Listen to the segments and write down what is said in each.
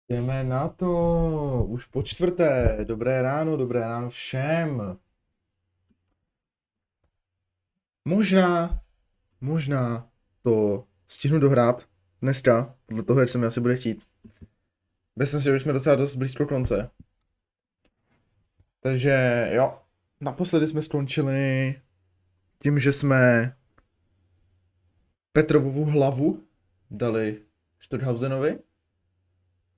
Jdeme na to, už po čtvrté, dobré ráno všem. Možná to stihnu dohrát dneska, podle toho, jak se mi asi bude chtít. Myslím si, že už jsme docela dost blízko konce. Takže jo, naposledy jsme skončili tím, že jsme Petrovovu hlavu dali Stockhausenovy,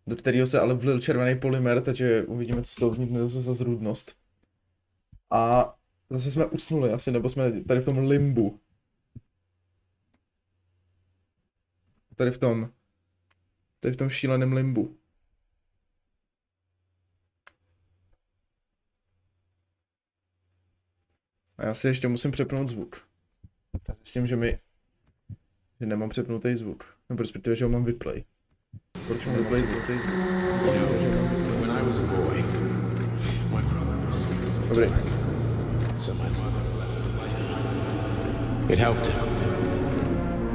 do kterého se ale vlil červený polymer, takže uvidíme, co z toho vznikne zase za zrůdnost. A zase jsme usnuli asi, nebo jsme tady v tom limbu. Tady v tom šíleném limbu. A já si ještě musím přepnout zvuk. Já zjistím, že nemám přepnutý zvuk. Nebo respektive, že ho mám vyplay. Proč mám vyplay zvuk? When I was a boy, my brother was Dobrý. so my mother left the light. It helped him.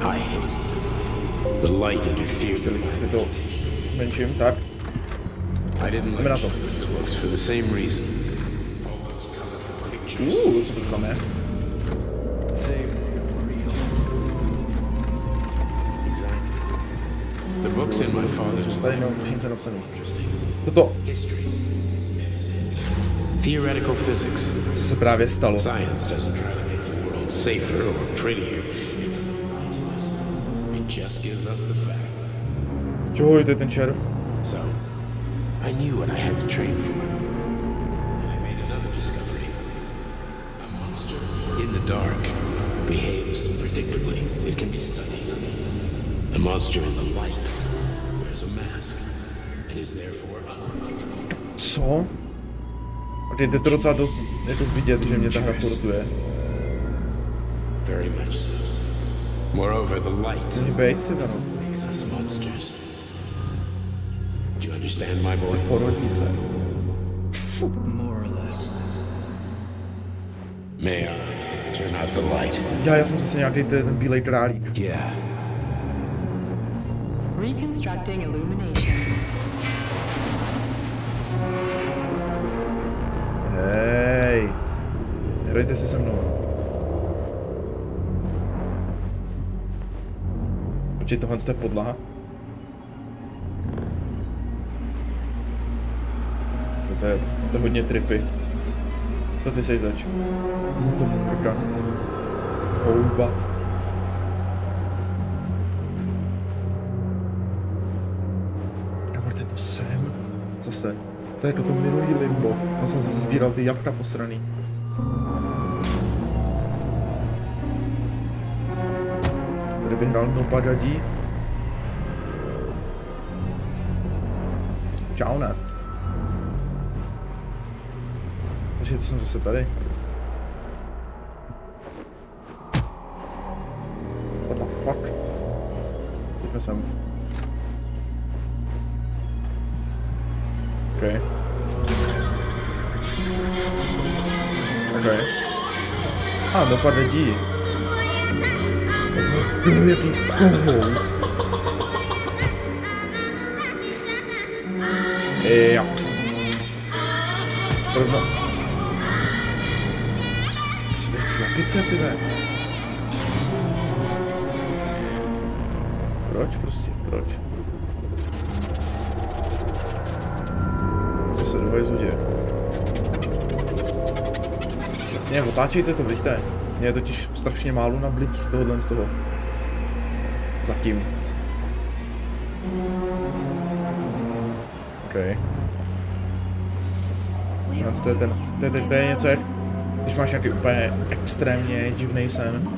I hated it. The light interfered with Chci si my to zmenším, tak. I didn't Jdeme na like to. children's books for the same reason. All those colorful pictures. Co to tam je? They were real. Exactly. The books in my father's Tady na všínce napsaný. interesting. Toto, History. Theoretical physics. co se právě stalo. Science doesn't try to make the world safer or prettier. It doesn't lie to us. It just gives us the facts. Čeho je ten červ? So, I knew what I had to train for. And I made another discovery. A monster in the dark behaves predictably. It can be studied. A monster in the light wears a mask and is therefore unpredictable. Co? A je to docela dost jako vidět, že mě ta hra portuje. Very much so. Moreover, the light Může být, ty no. makes us monsters. Do you understand, my boy? Porodnice. More or less. May I turn out the light? Já jsem zase nějaký ten bílej králík. Yeah. Reconstructing illumination. Hej. Nehrajte si se mnou. Počkej, tohle je podlaha. To je hodně tripy. Co ty seš zač? Murka. Houba. Dávorte to sem. Zase. To je jako to minulý limbo. Tam jsem zase sbíral ty jabka posraný. Tady bych hrál Nopagadí. Čau, ne? Počkej, to jsem zase tady. What the fuck? Pojďme sem. Okay. Okay. A, Nopagadí. Jaký kohout. Jo. Rovno. Co to je slepice, tyhle? Proč prostě, proč? Co se do hajzlu děje? Jasně, otáčejte to, vidíte? Mně je totiž strašně málo na blití z tohohle z toho. Zatím. OK. To je něco jak, když máš nějaký úplně extrémně divný sen.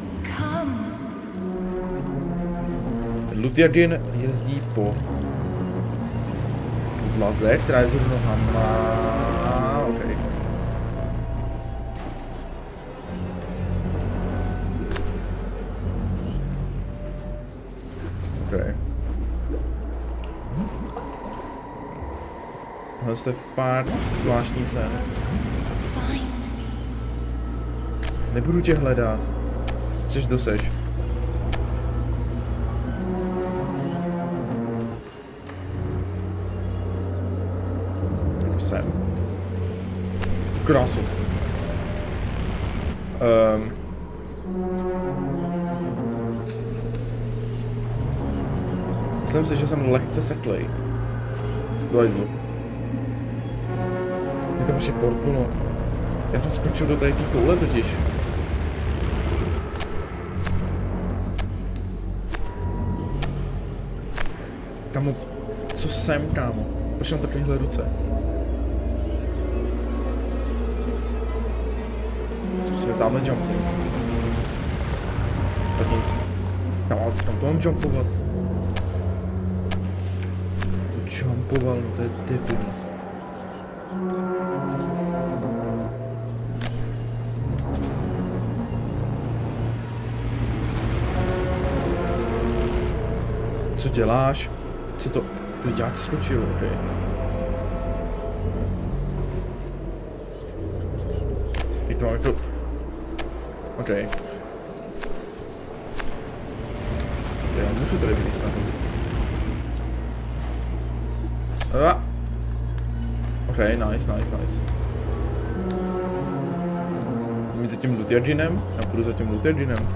Lutyagin jezdí po podlaze, která je zrovna nohama. OK. OK. Tohle je fakt zvláštní sen. Nebudu tě hledat. Chceš, doseš. sem. Krásu. Myslím si, že jsem lehce seklej. Do hajzlu. Je to prostě portnulo. Já jsem skočil do té koule totiž. Kámo, co jsem, kámo? Proč mám takovýhle ruce? Zkusíme tamhle jumpnout. Tak nic. Kámo, tam to mám jumpovat. To jumpoval, no to je debil. Co děláš? Co to? To já skočil, ok. Jak to mám jako... Ok. Já můžu tady vylíst na to. Ok, nice. Jít za tím Lutjardinem? Já půjdu za tím Lutjardinem.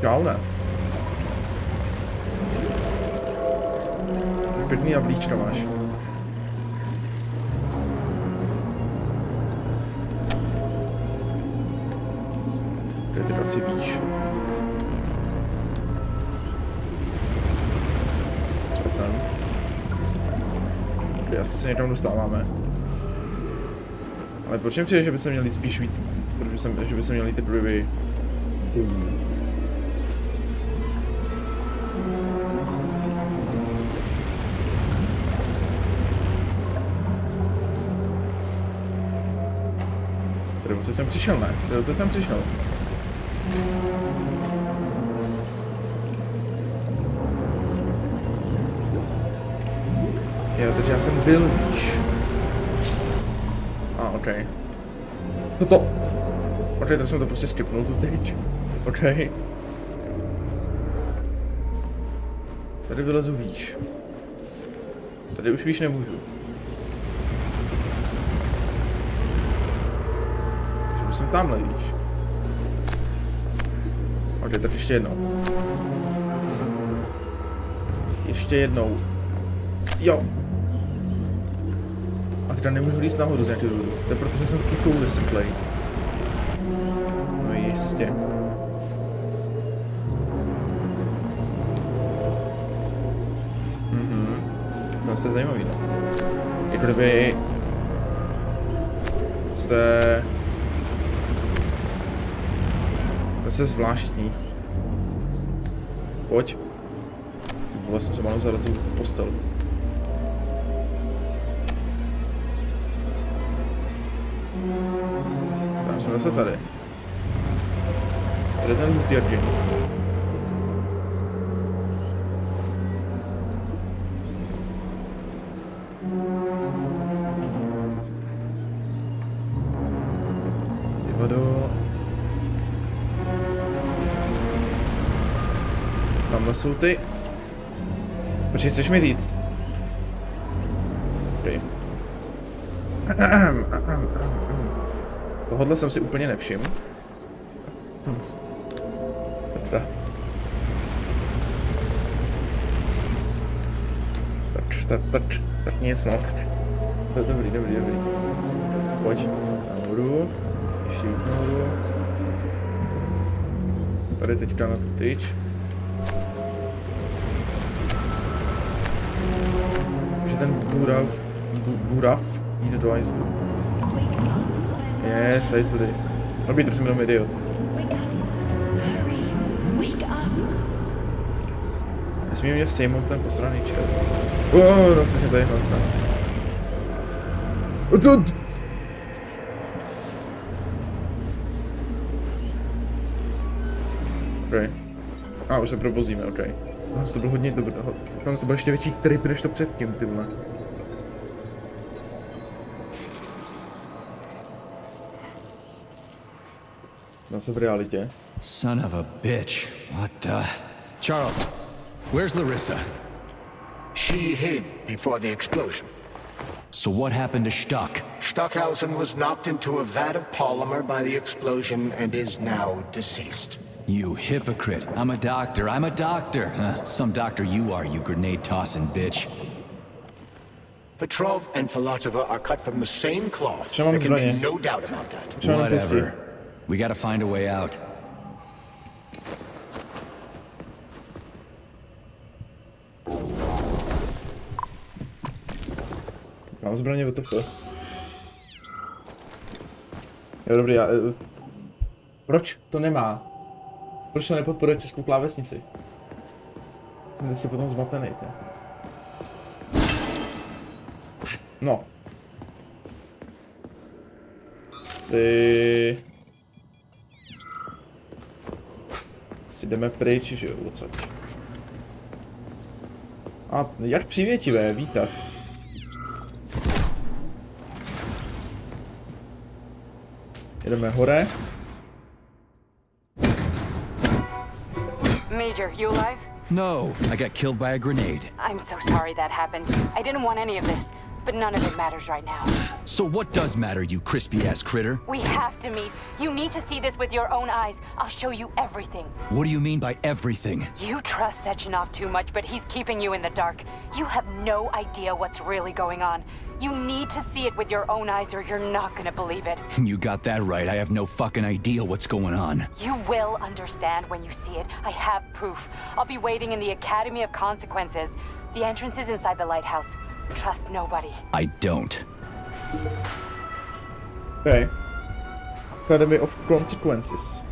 Dál ne. Pěkný jablíčka máš. Kde ty asi víš. Třeba sem. Okay, asi se někam dostáváme. Ale proč mi přijde, že by se měl jít spíš víc? Že by se měl jít ty druhy. Tady jsem přišel, ne? Tady jsem přišel. Jo, takže já jsem byl, víš. Ok. Co to? Ok, tak jsem to prostě skipnul tu teď. Ok. Tady vylezu výš. Tady už výš nemůžu. Takže bych jsem tamhle výš. Ok, tak ještě jednou. Ještě jednou. Jo. A teda nemůžu líst nahoru z nějakého důvodu. To je protože jsem v té kouli seklej. No jistě. To je zajímavý, no. Jako kdyby... Jste... Zase zvláštní. Pojď. Tu vole, jsem se malou zarazil tu postel. Tak jsme zase tady. Tady ten Lutjardin. Ty vado. Tamhle jsou ty. Počkej, chceš mi říct? Okay. Tohodle jsem si úplně nevšiml. Tak nic, no, tak. Dobrý. Pojď, nahoru. Ještě víc nahoru. Tady teďka na tu tyč. Že ten burav jde do hajzlu. Yes, tady tudy. Arbitr jsem jenom idiot. Nesmím mě sejmout ten posraný čel. No přesně tady hned, ne. Okay. Už se probozíme, ok. To byl hodně dobrý, tam to byl ještě větší trip než to předtím, ty vole. Zase v realitě. Son of a bitch. What the... Charles, where's Larissa? She hid before the explosion. So what happened to Stuck? Stockhausen was knocked into a vat of polymer by the explosion and is now deceased. You hypocrite. I'm a doctor. Huh? Some doctor you are, you grenade-tossing bitch. Petrov and Filatova are cut from the same cloth. Trzymam There can be zbroję. no doubt about that. Trzymam pustý. Whatever. We gotta find a way out. Mám zbraně VTF. Jo, dobrý, proč to nemá? Proč to nepodporuje českou klávesnici? Jsem vždycky potom zmatený, ty. No. Si jdeme pryč, že jo, odsaď. A jak přívětivé, vítat. Jedeme hore. Major, you alive? No, I got killed by a grenade. I'm so sorry that happened. I didn't want any of this, but none of it matters right now. So what does matter, you crispy-ass critter? We have to meet. You need to see this with your own eyes. I'll show you everything. What do you mean by everything? You trust Sechenov too much, but he's keeping you in the dark. You have no idea what's really going on. You need to see it with your own eyes or you're not gonna believe it. You got that right. I have no fucking idea what's going on. You will understand when you see it. I have proof. I'll be waiting in the Academy of Consequences. The entrance is inside the lighthouse. Trust nobody. I don't. Okay. Academy of Consequences.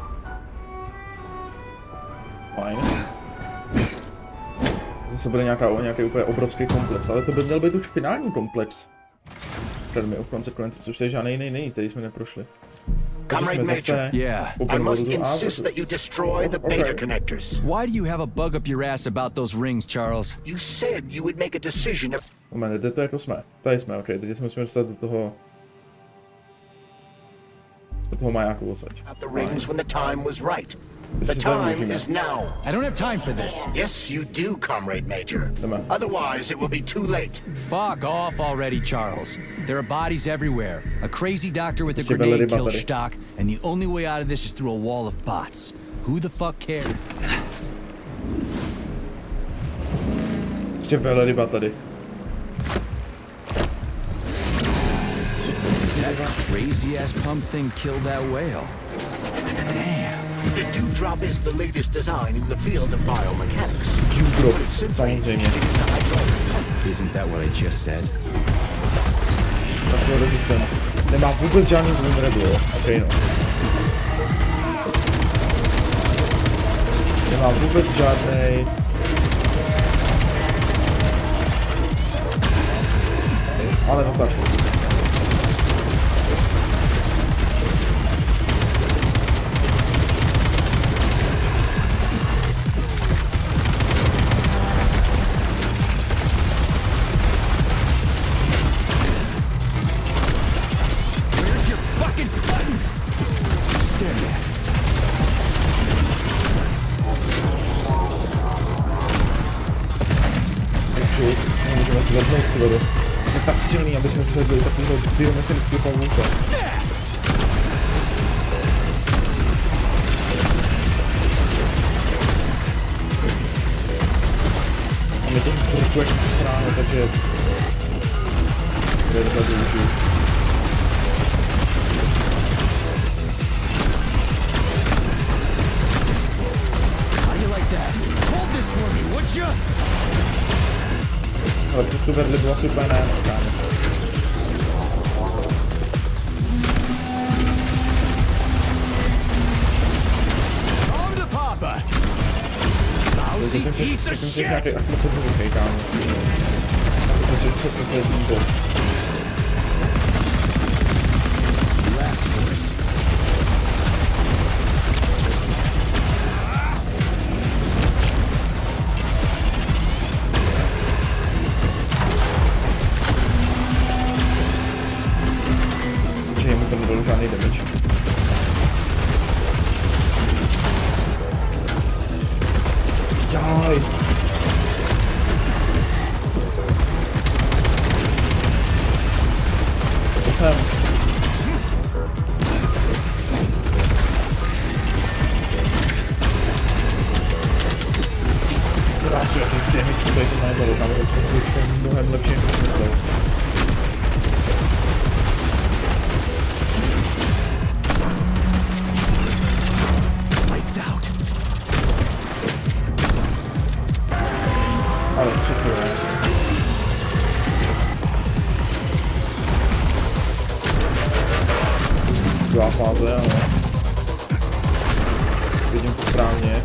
Fajn. Zase bude nějaký úplně obrovský komplex, ale to by měl být už finální komplex. Academy of Consequences, což je žádný jiný není, který jsme neprošli. Takže jsme zase I must insist that you destroy the beta connectors. Why do you have a bug up your ass about those rings, Charles? You said you would make a decision of... Moment, kde to jako jsme? Tady jsme, okej, takže jsme musíme dostat do toho majáku odsaď. the rings when the time was right. The time is now. I don't have time for this. Yes, you do, Comrade Major. Otherwise, it will be too late. Fuck off already, Charles. There are bodies everywhere. A crazy doctor with a grenade killed Stock, and the only way out of this is through a wall of bots. Who the fuck cared? Prostě velryba tady. That crazy-ass pump thing killed that whale. Damn. The Dewdrop is the latest design in the field of biomechanics. Dewdrop, samozřejmě. Isn't that what I just said? Pasový systém. Nemá vůbec žádný vulnerable, jo? Okej, no. Nemá vůbec žádnej... Ale no tak. Můžeme si vednout chvíli. Jsme tak silný, aby jsme zvedli takovýhle biomechanický pavouka. A my těch brků jak sráno, takže... Kde to využiju. Ale přes tu vedlibu asi úplně ne, kámo. Zatím si nějaký akmoce druhý, kámo. To je předposlední boss. Jemu to nedalo žádný damage. Jaj! sem. Krásně, jaký damage tady to najedalo, tam je smyslučka mnohem lepší, než jsem si myslel. Lights out. Ale co to je? Druhá fáze, ano. Vidím to správně.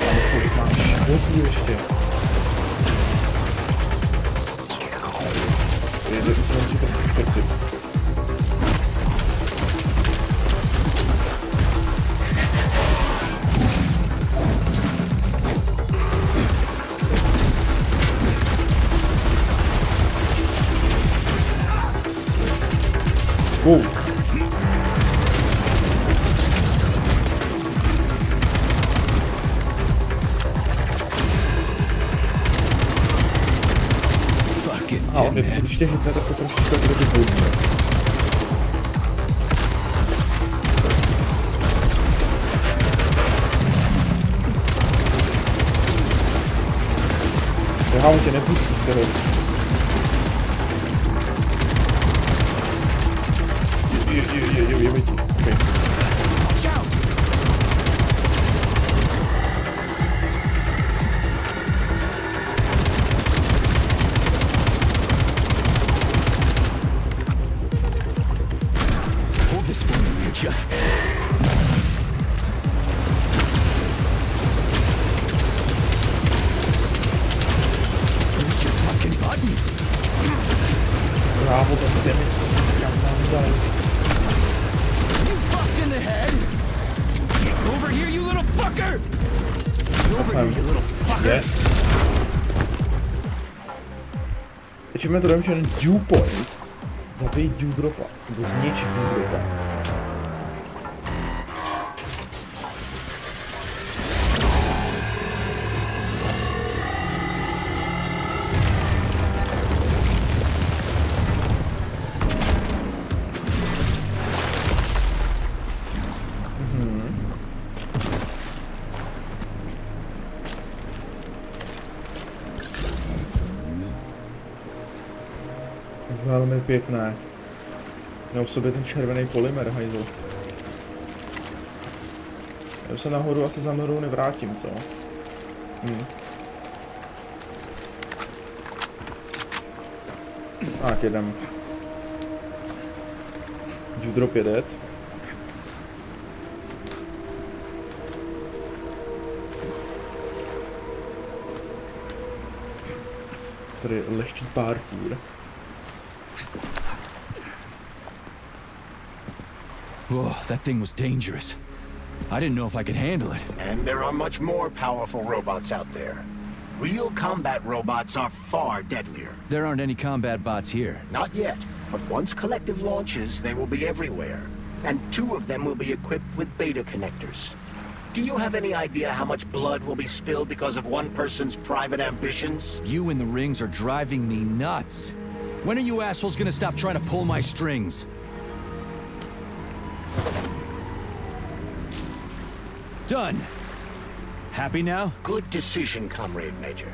Ale kolik máš životů ještě? Musím začít perfekci. Wow. A on je teď, když tě hitne, tak to trošičku jako taky budne. Aha, on tě nepustí z toho. Je vidí, okej. Hold this for me, would ya? Push your fucking button. Bravo, ten damage, co jsem říkal, nám dal. You fucked in the head. Over here, you little fucker. Over here, you little fucker. Yes. Achievement Redemption Dew Point. Zabij Dew Dropa. Nebo znič Dew Dropa. Velmi pěkné. Měl v sobě ten červený polymer, hajzl. Já se nahoru asi za norou nevrátím, co? Tak, jedem. Dewdrop je dead. Tady lehký parkour. Whoa, that thing was dangerous. I didn't know if I could handle it. And there are much more powerful robots out there. Real combat robots are far deadlier. There aren't any combat bots here. Not yet, but once Collective launches, they will be everywhere. And 2 of them will be equipped with beta connectors. Do you have any idea how much blood will be spilled because of one person's private ambitions? You in the rings are driving me nuts. When are you assholes gonna stop trying to pull my strings? Done. Happy now? Good decision, Comrade Major.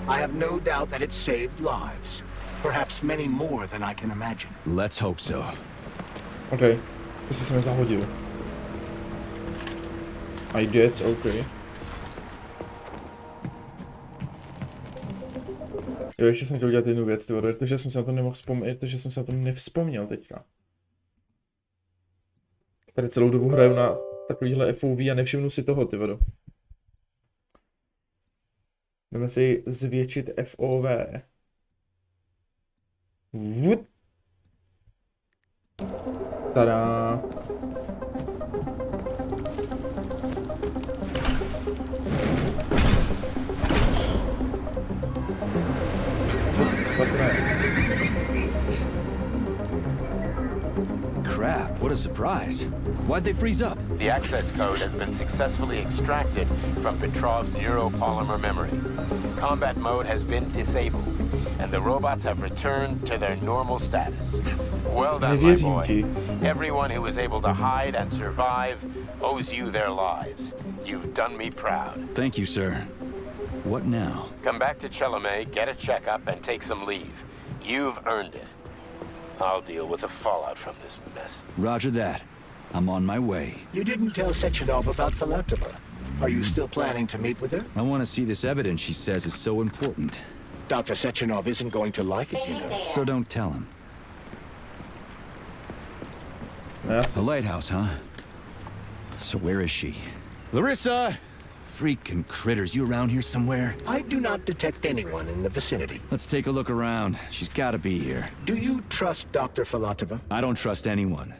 I have no doubt that it saved lives. Perhaps many more than I can imagine. Let's hope so. OK. To si jsme zahodil. I guess, OK. Jo, ještě jsem chtěl udělat jednu věc, protože jsem se na to nemohl vzpomnět, protože jsem se na to nevzpomněl teďka. Tady celou dobu hraju na takovýhle FOV a nevšimnu si toho, ty vodo. Jdeme si zvětšit FOV. Tada. Co to sakra je? What a surprise. Why'd they freeze up? The access code has been successfully extracted from Petrov's neuropolymer memory. Combat mode has been disabled, and the robots have returned to their normal status. Well done, my Nevěřím boy. ti. Everyone who was able to hide and survive owes you their lives. You've done me proud. Thank you, sir. What now? Come back to Chelomey, get a checkup, and take some leave. You've earned it. I'll deal with the fallout from this mess. Roger that. I'm on my way. You didn't tell Sechenov about Filatova. Are you still planning to meet with her? I want to see this evidence she says is so important. Dr. Sechenov isn't going to like it, you know. So don't tell him. No A jasně. lighthouse, huh? So where is she? Larissa! Freaking critters, you around here somewhere? I do not detect anyone in the vicinity. Let's take a look around. She's gotta be here. Do you trust Dr. Filatova? I don't trust anyone.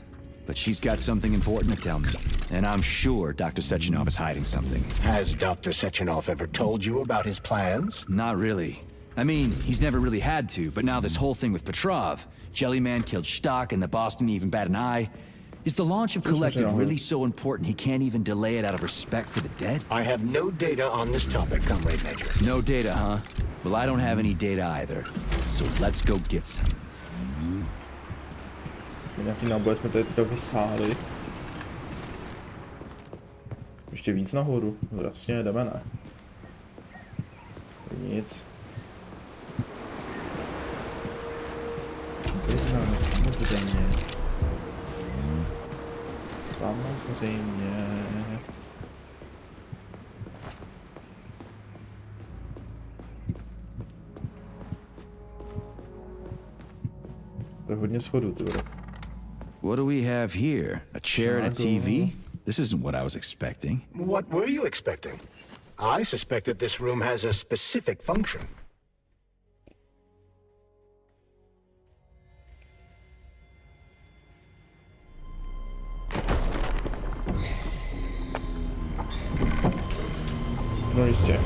But she's got something important to tell me. And I'm sure Dr. Sechenov is hiding something. Has Dr. Sechenov ever told you about his plans? Not really. I mean, he's never really had to, but now this whole thing with Petrov, Jellyman killed Stock and the boss didn't even bat an eye. Is the launch of Collective really so important he can't even delay it out of respect for the dead? I have no data on this topic, Comrade Major. No data, huh? Well, I don't have any data either. So let's go get some. Nějaký náboje jsme tady teda vysáli. Ještě víc nahoru. No jasně, jdeme, ne? Nic. Jdeme, samozřejmě. Samozřejmě. To je hodně schodů, ty vole. What do we have here? A chair and a TV? This isn't what I was expecting. What were you expecting? I suspected this room has a specific function. No jistě.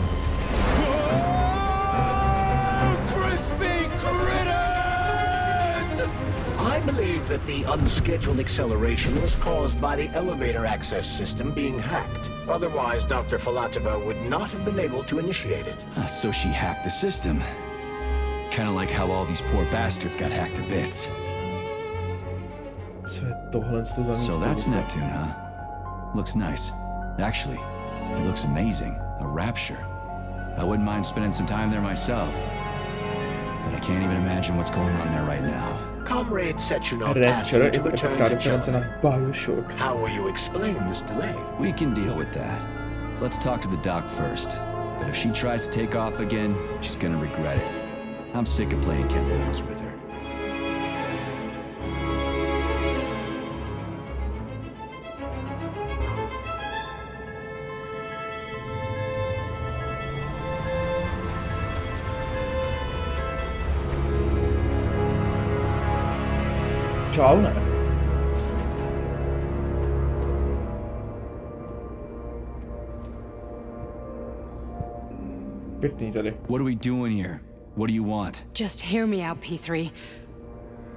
Crispy critters! I believe that the unscheduled acceleration was caused by the elevator access system being hacked. Otherwise, Dr. Filatova would not have been able to initiate it. So she hacked the system. Kinda like how all these poor bastards got hacked to bits. Co je tohle za místo? So that's Neptune, huh? Looks nice. Actually, it looks amazing. A rapture. I wouldn't mind spending some time there myself. But I can't even imagine what's going on there right now. Comrade Sechenov asked Rapture, you je to to return epická to reference na Chelomey. Bioshock. How will you explain this delay? We can deal with that. Let's talk to the doc first. But if she tries to take off again, she's gonna regret it. I'm sick of playing cat and mouse with her. Čau, ne? Pěkný tady. What are we doing here? What do you want? Just hear me out, P3.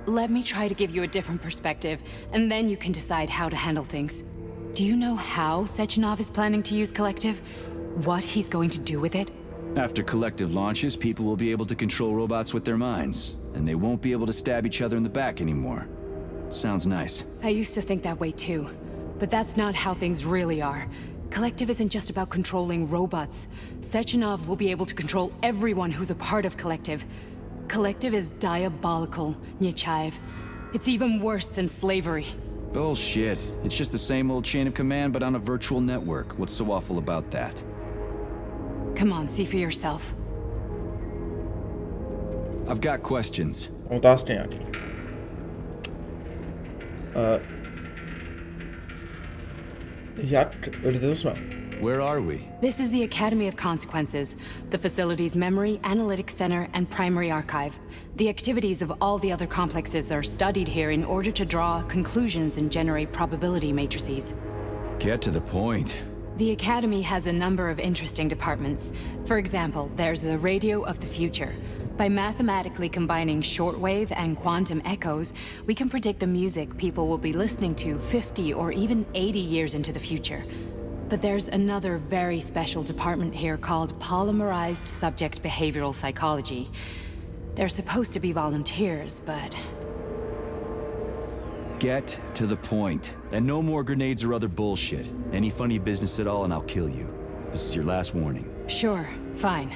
Let me try to give you a different perspective, and then you can decide how to handle things. Do you know how Sechenov is planning to use Collective? What he's going to do with it? After Collective launches, people will be able to control robots with their minds, and they won't be able to stab each other in the back anymore. Sounds nice. I used to think that way too, but that's not how things really are. Collective isn't just about controlling robots. Sechenov will be able to control everyone who's a part of Collective. Collective is diabolical, Nechayev. It's even worse than slavery. Bullshit. It's just the same old chain of command, but on a virtual network. What's so awful about that? Come on, see for yourself. I've got questions. Otázky nějaký. Jak? Kde to jsme? Where are we? This is the Academy of Consequences, the facility's memory, analytics center, and primary archive. The activities of all the other complexes are studied here in order to draw conclusions and generate probability matrices. Get to the point. The Academy has a number of interesting departments. For example, there's the Radio of the Future. By mathematically combining shortwave and quantum echoes, we can predict the music people will be listening to 50 or even 80 years into the future. But there's another very special department here called Polymerized Subject Behavioral Psychology. They're supposed to be volunteers, but... Get to the point. And no more grenades or other bullshit. Any funny business at all and I'll kill you. This is your last warning. Sure, fine.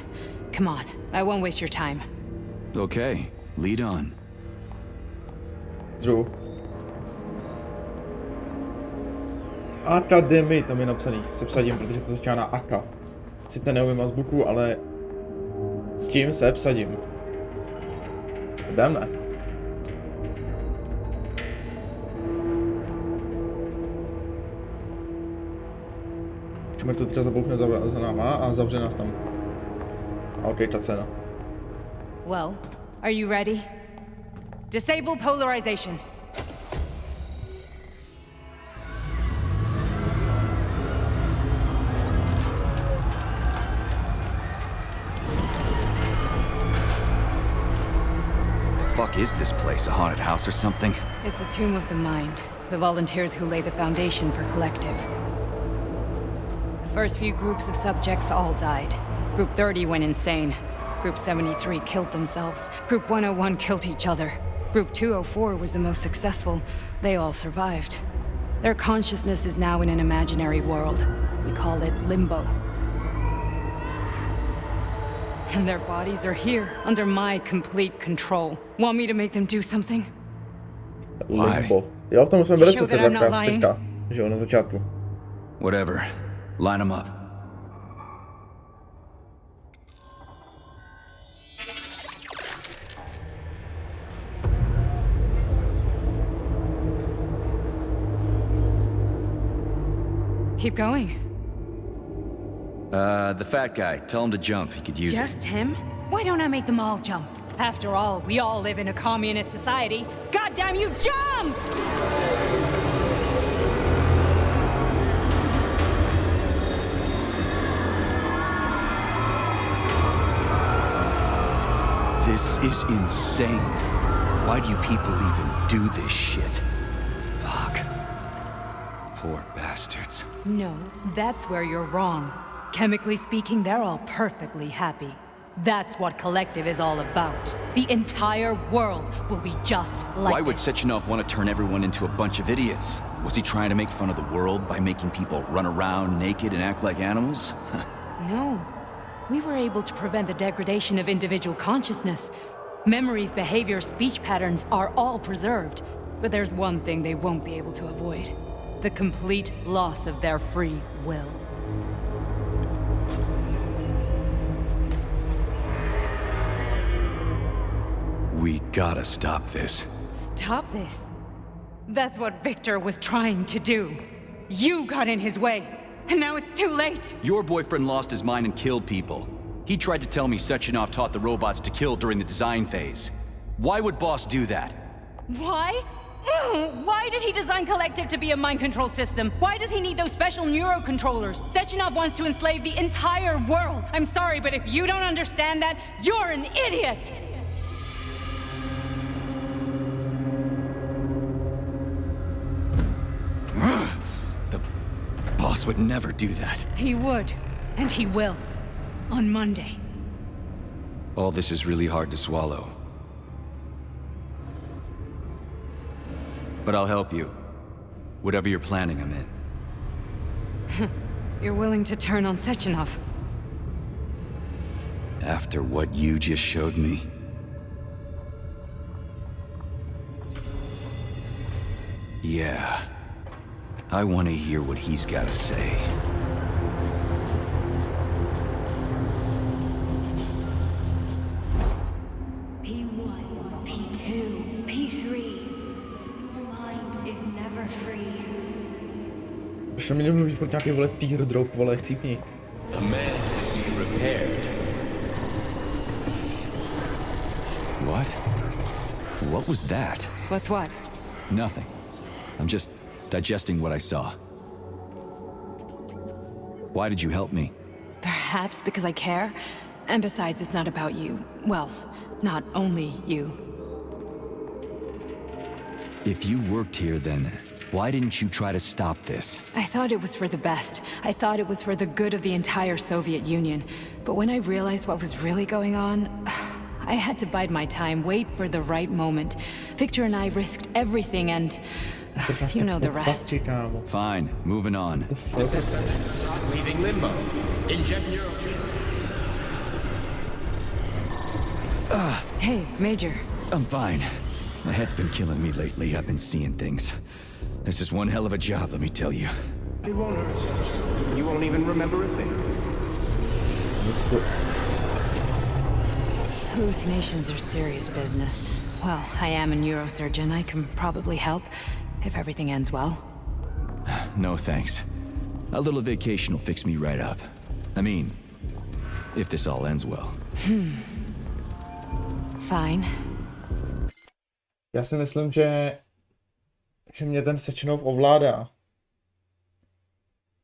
Come on, I won't waste your time. Okay, lead on. Zru. Akademii tam je napsaný, se vsadím, protože to začíná na Aka. Sice neumím azbuku, ale s tím se vsadím. Dáme. Čumer to teďka zabouchne za náma a zavře nás tam. A ok, ta cena. Well, are you ready? Disable polarization. Fuck is this place? A haunted house or something? It's a tomb of the mind. The volunteers who lay the foundation for Collective. The first few groups of subjects all died. Group 30 went insane. Group 73 killed themselves. Group 101 killed each other. Group 204 was the most successful. They all survived. Their consciousness is now in an imaginary world. We call it Limbo. And their bodies are here, under my complete control. Want me to make them do something? Limbo. Jo, tam jsme byli Show přece that I'm not dvakrát lying. teďka, že jo, na začátku. Whatever. Line them up. Keep going. The fat guy. Tell him to jump. He could use it. Just him? Why don't I make them all jump? After all, we all live in a communist society. Goddamn you, jump! This is insane. Why do you people even do this shit? Fuck. Poor bastards. No, that's where you're wrong. Chemically speaking, they're all perfectly happy. That's what Collective is all about. The entire world will be just like Why would this. Sechenov want to turn everyone into a bunch of idiots? Was he trying to make fun of the world by making people run around naked and act like animals? No. We were able to prevent the degradation of individual consciousness. Memories, behavior, speech patterns are all preserved. But there's one thing they won't be able to avoid. The complete loss of their free will. We gotta stop this. Stop this. That's what Victor was trying to do. You got in his way, and now it's too late. Your boyfriend lost his mind and killed people. He tried to tell me Sechenov taught the robots to kill during the design phase. Why would Boss do that? Why? Why did he design Collective to be a mind control system? Why does he need those special neurocontrollers? Sechenov wants to enslave the entire world. I'm sorry, but if you don't understand that, you're an idiot! The Boss would never do that. He would, and he will. On Monday. All this is really hard to swallow. But I'll help you. Whatever you're planning, I'm in. You're willing to turn on Sechenov. After what you just showed me? Yeah. I want to hear what he's got to say. P1, P2, P3. Your mind is never free. Ještě mi nemluví pod nějaký vole teardrop, vole, chcípni. A man can be repaired. What? What was that? What's what? Nothing. I'm just digesting what I saw. Why did you help me? Perhaps because I care. And besides, it's not about you. Well, not only you. If you worked here, then why didn't you try to stop this? I thought it was for the best. I thought it was for the good of the entire Soviet Union. But when I realized what was really going on, I had to bide my time, wait for the right moment. Victor and I risked everything and... you know the rest. Kámo. Fine, moving on. Not leaving limbo. Inject neurotransmitters. Hey, Major. I'm fine. My head's been killing me lately. I've been seeing things. This is one hell of a job, let me tell you. It won't hurt. You won't even remember a thing. Hallucinations are serious business. Well, I am a neurosurgeon. I can probably help, if everything ends well. No thanks. A little vacation will fix me right up. I mean, if this all ends well. Fine. Já si myslím, že mě ten Sechenov ovládá.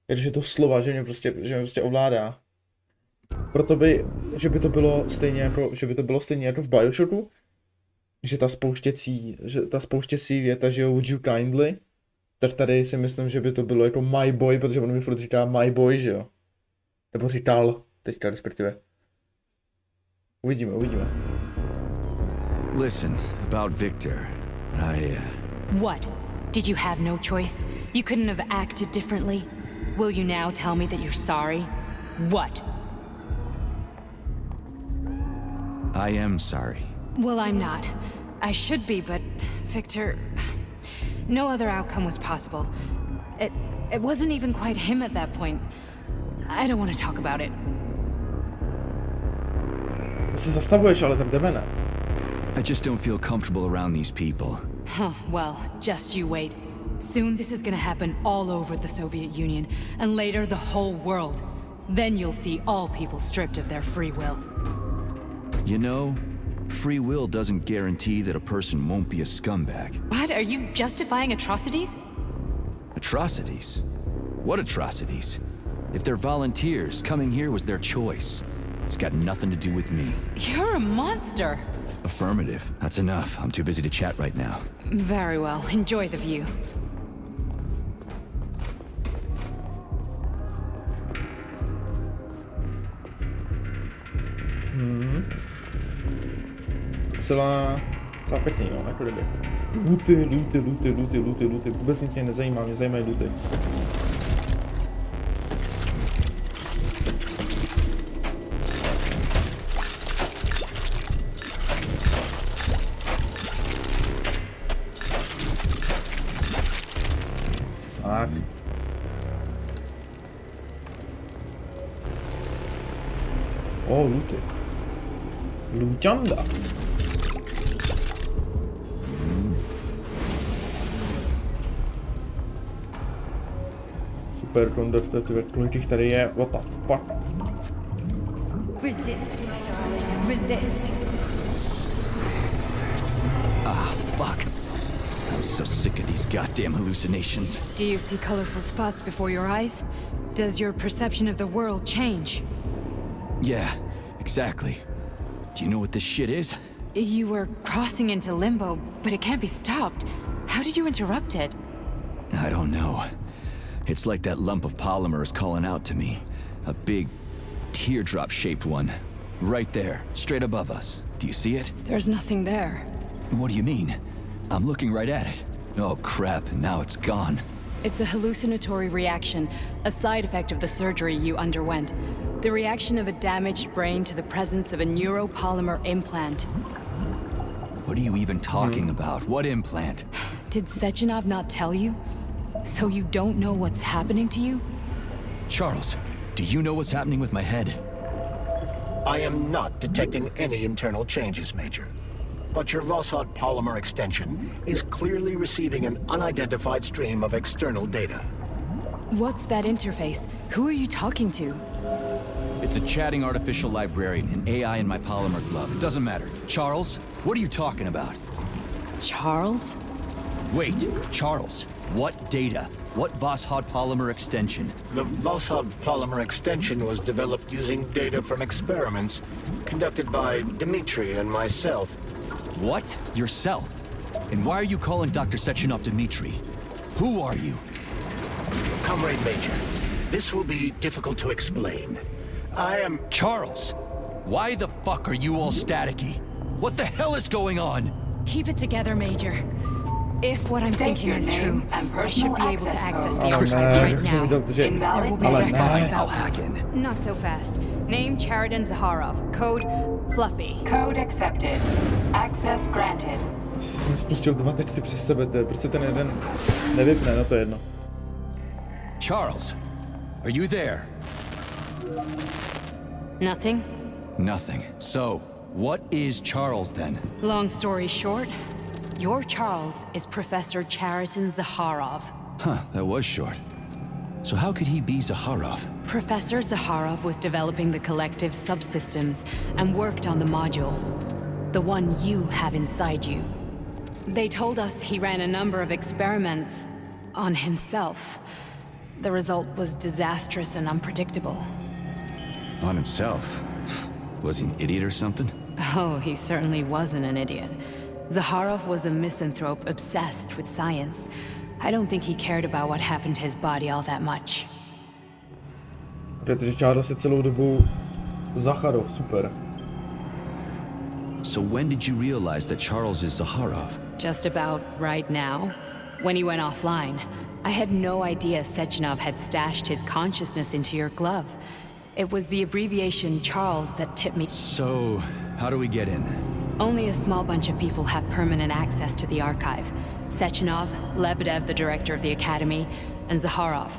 Když je to slova, že mě prostě ovládá. Proto že by to bylo stejně jako v Bioshocku, že ta spouštěcí věta, že would you kindly, tak tady si myslím, že by to bylo jako my boy, protože on mi furt říká my boy, že jo. Nebo říkal, teďka respektive. Uvidíme. Listen, about Victor, What? Did you have no choice? You couldn't have acted differently? Will you now tell me that you're sorry? What? I am sorry. Well, I'm not. I should be, but Victor... No other outcome was possible. It wasn't even quite him at that point. I don't want to talk about it. Se zastavuješ, ale tak jdeme, ne? I just don't feel comfortable around these people. Huh, well, just you wait. Soon this is gonna happen all over the Soviet Union, and later the whole world. Then you'll see all people stripped of their free will. You know, free will doesn't guarantee that a person won't be a scumbag. What? Are you justifying atrocities? Atrocities? What atrocities? If they're volunteers, coming here was their choice. It's got nothing to do with me. You're a monster! Affirmative. That's enough. I'm too busy to chat right now. Very well. Enjoy the view. Celá pěkný, jo, jako kdyby. Luty. Vůbec nic mě nezajímá, mě zajímají luty. Tak. Luty. Luťanda. Super konduktor, kolik jich tady je, what the fuck. Resist, my darling. Resist. Ah, fuck. I'm so sick of these goddamn hallucinations. Do you see colorful spots before your eyes? Does your perception of the world change? Yeah, exactly. Do you know what this shit is? You were crossing into limbo, but it can't be stopped. How did you interrupt it? I don't know. It's like that lump of polymer is calling out to me. A big, teardrop-shaped one. Right there, straight above us. Do you see it? There's nothing there. What do you mean? I'm looking right at it. Oh crap, now it's gone. It's a hallucinatory reaction, a side effect of the surgery you underwent. The reaction of a damaged brain to the presence of a neuropolymer implant. What are you even talking about? What implant? Did Sechenov not tell you? So you don't know what's happening to you? Charles, do you know what's happening with my head? I am not detecting any internal changes, Major. But your Vossot polymer extension is clearly receiving an unidentified stream of external data. What's that interface? Who are you talking to? It's a chatting artificial librarian, an AI in my polymer glove. It doesn't matter. Charles, what are you talking about? Charles? Wait, Charles, what data? What Voskhod polymer extension? The Voskhod polymer extension was developed using data from experiments conducted by Dmitri and myself. What? Yourself? And why are you calling Dr. Sechenov Dmitri? Who are you? Comrade Major, this will be difficult to explain. I am... Charles! Why the fuck are you all staticky? What the hell is going on? Keep it together, Major. If what I'm thinking is true, I should be able to access the Ale archive ne, right že jsem now. viděl, že... There will be Ale records ne. about hack in. Not so fast. Name Chariton Zaharov. Code Fluffy. Code accepted. Access granted. Jsem spustil 2 texty přes sebe, proč se ten jeden nevypne, no to je jedno. Charles, are you there? Nothing? Nothing. So, what is Charles then? Long story short, your Charles is Professor Chariton Zaharov. Huh, that was short. So how could he be Zaharov? Professor Zaharov was developing the collective subsystems and worked on the module. The one you have inside you. They told us he ran a number of experiments on himself. The result was disastrous and unpredictable. On himself? Was he an idiot or something? Oh, he certainly wasn't an idiot. Zaharov was a misanthrope obsessed with science. I don't think he cared about what happened to his body all that much. Protože Charles je celou dobu Zacharov, super. So when did you realize that Charles is Zaharov? Just about right now, when he went offline. I had no idea Sechenov had stashed his consciousness into your glove. It was the abbreviation Charles that tipped me. So, how do we get in? Only a small bunch of people have permanent access to the archive. Sechenov, Lebedev, the director of the academy, and Zaharov.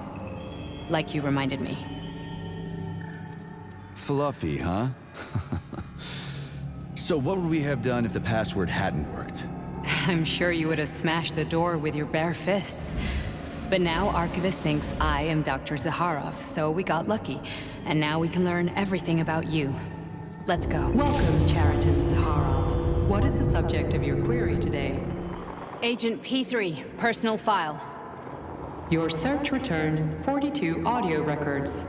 Like you reminded me. Fluffy, huh? So what would we have done if the password hadn't worked? I'm sure you would have smashed the door with your bare fists. But now Archivist thinks I am Dr. Zaharov, so we got lucky. And now we can learn everything about you. Let's go. Welcome, Chariton Zaharov. What is the subject of your query today? Agent P3, personal file. Your search returned 42 audio records.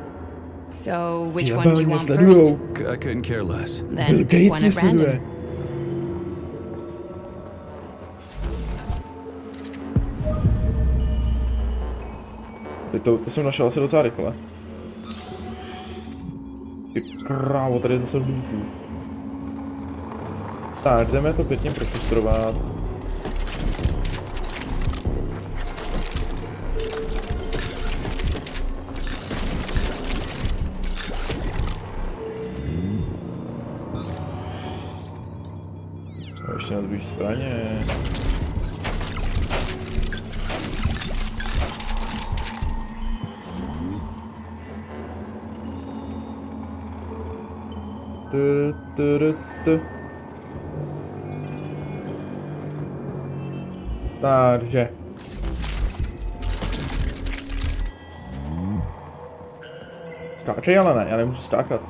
So, which Ti one do you mě want sledujou. first? I couldn't care less. Bill Then Gates one mě at random. sleduje. To jsem našel asi docela rychle. Ty krávo, tady je zase lootů. Tak, jdeme to pěkně prošustrovat. A ještě na druhé straně. Takže. Skáčej, ale ne, já nemůžu skákat.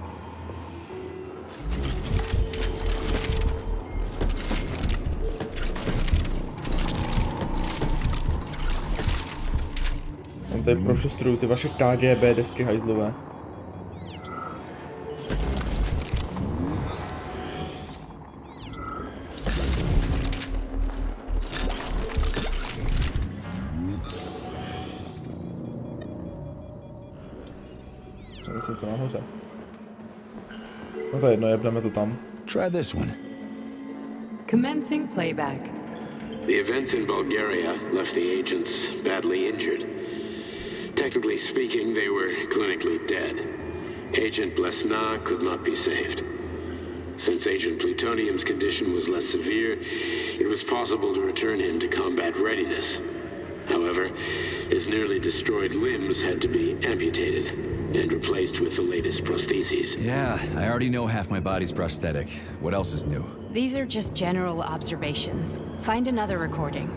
On tady prošustruju ty vaše KGB desky hajzlové. Myslím, co nahoře. No to je jedno, jebneme to tam. Try this one. Commencing playback. The events in Bulgaria left the agents badly injured. Technically speaking, they were clinically dead. Agent Blesna could not be saved. Since Agent Plutonium's condition was less severe, it was possible to return him to combat readiness. However, his nearly destroyed limbs had to be amputated and replaced with the latest prostheses. Yeah, I already know half my body's prosthetic. What else is new? These are just general observations. Find another recording.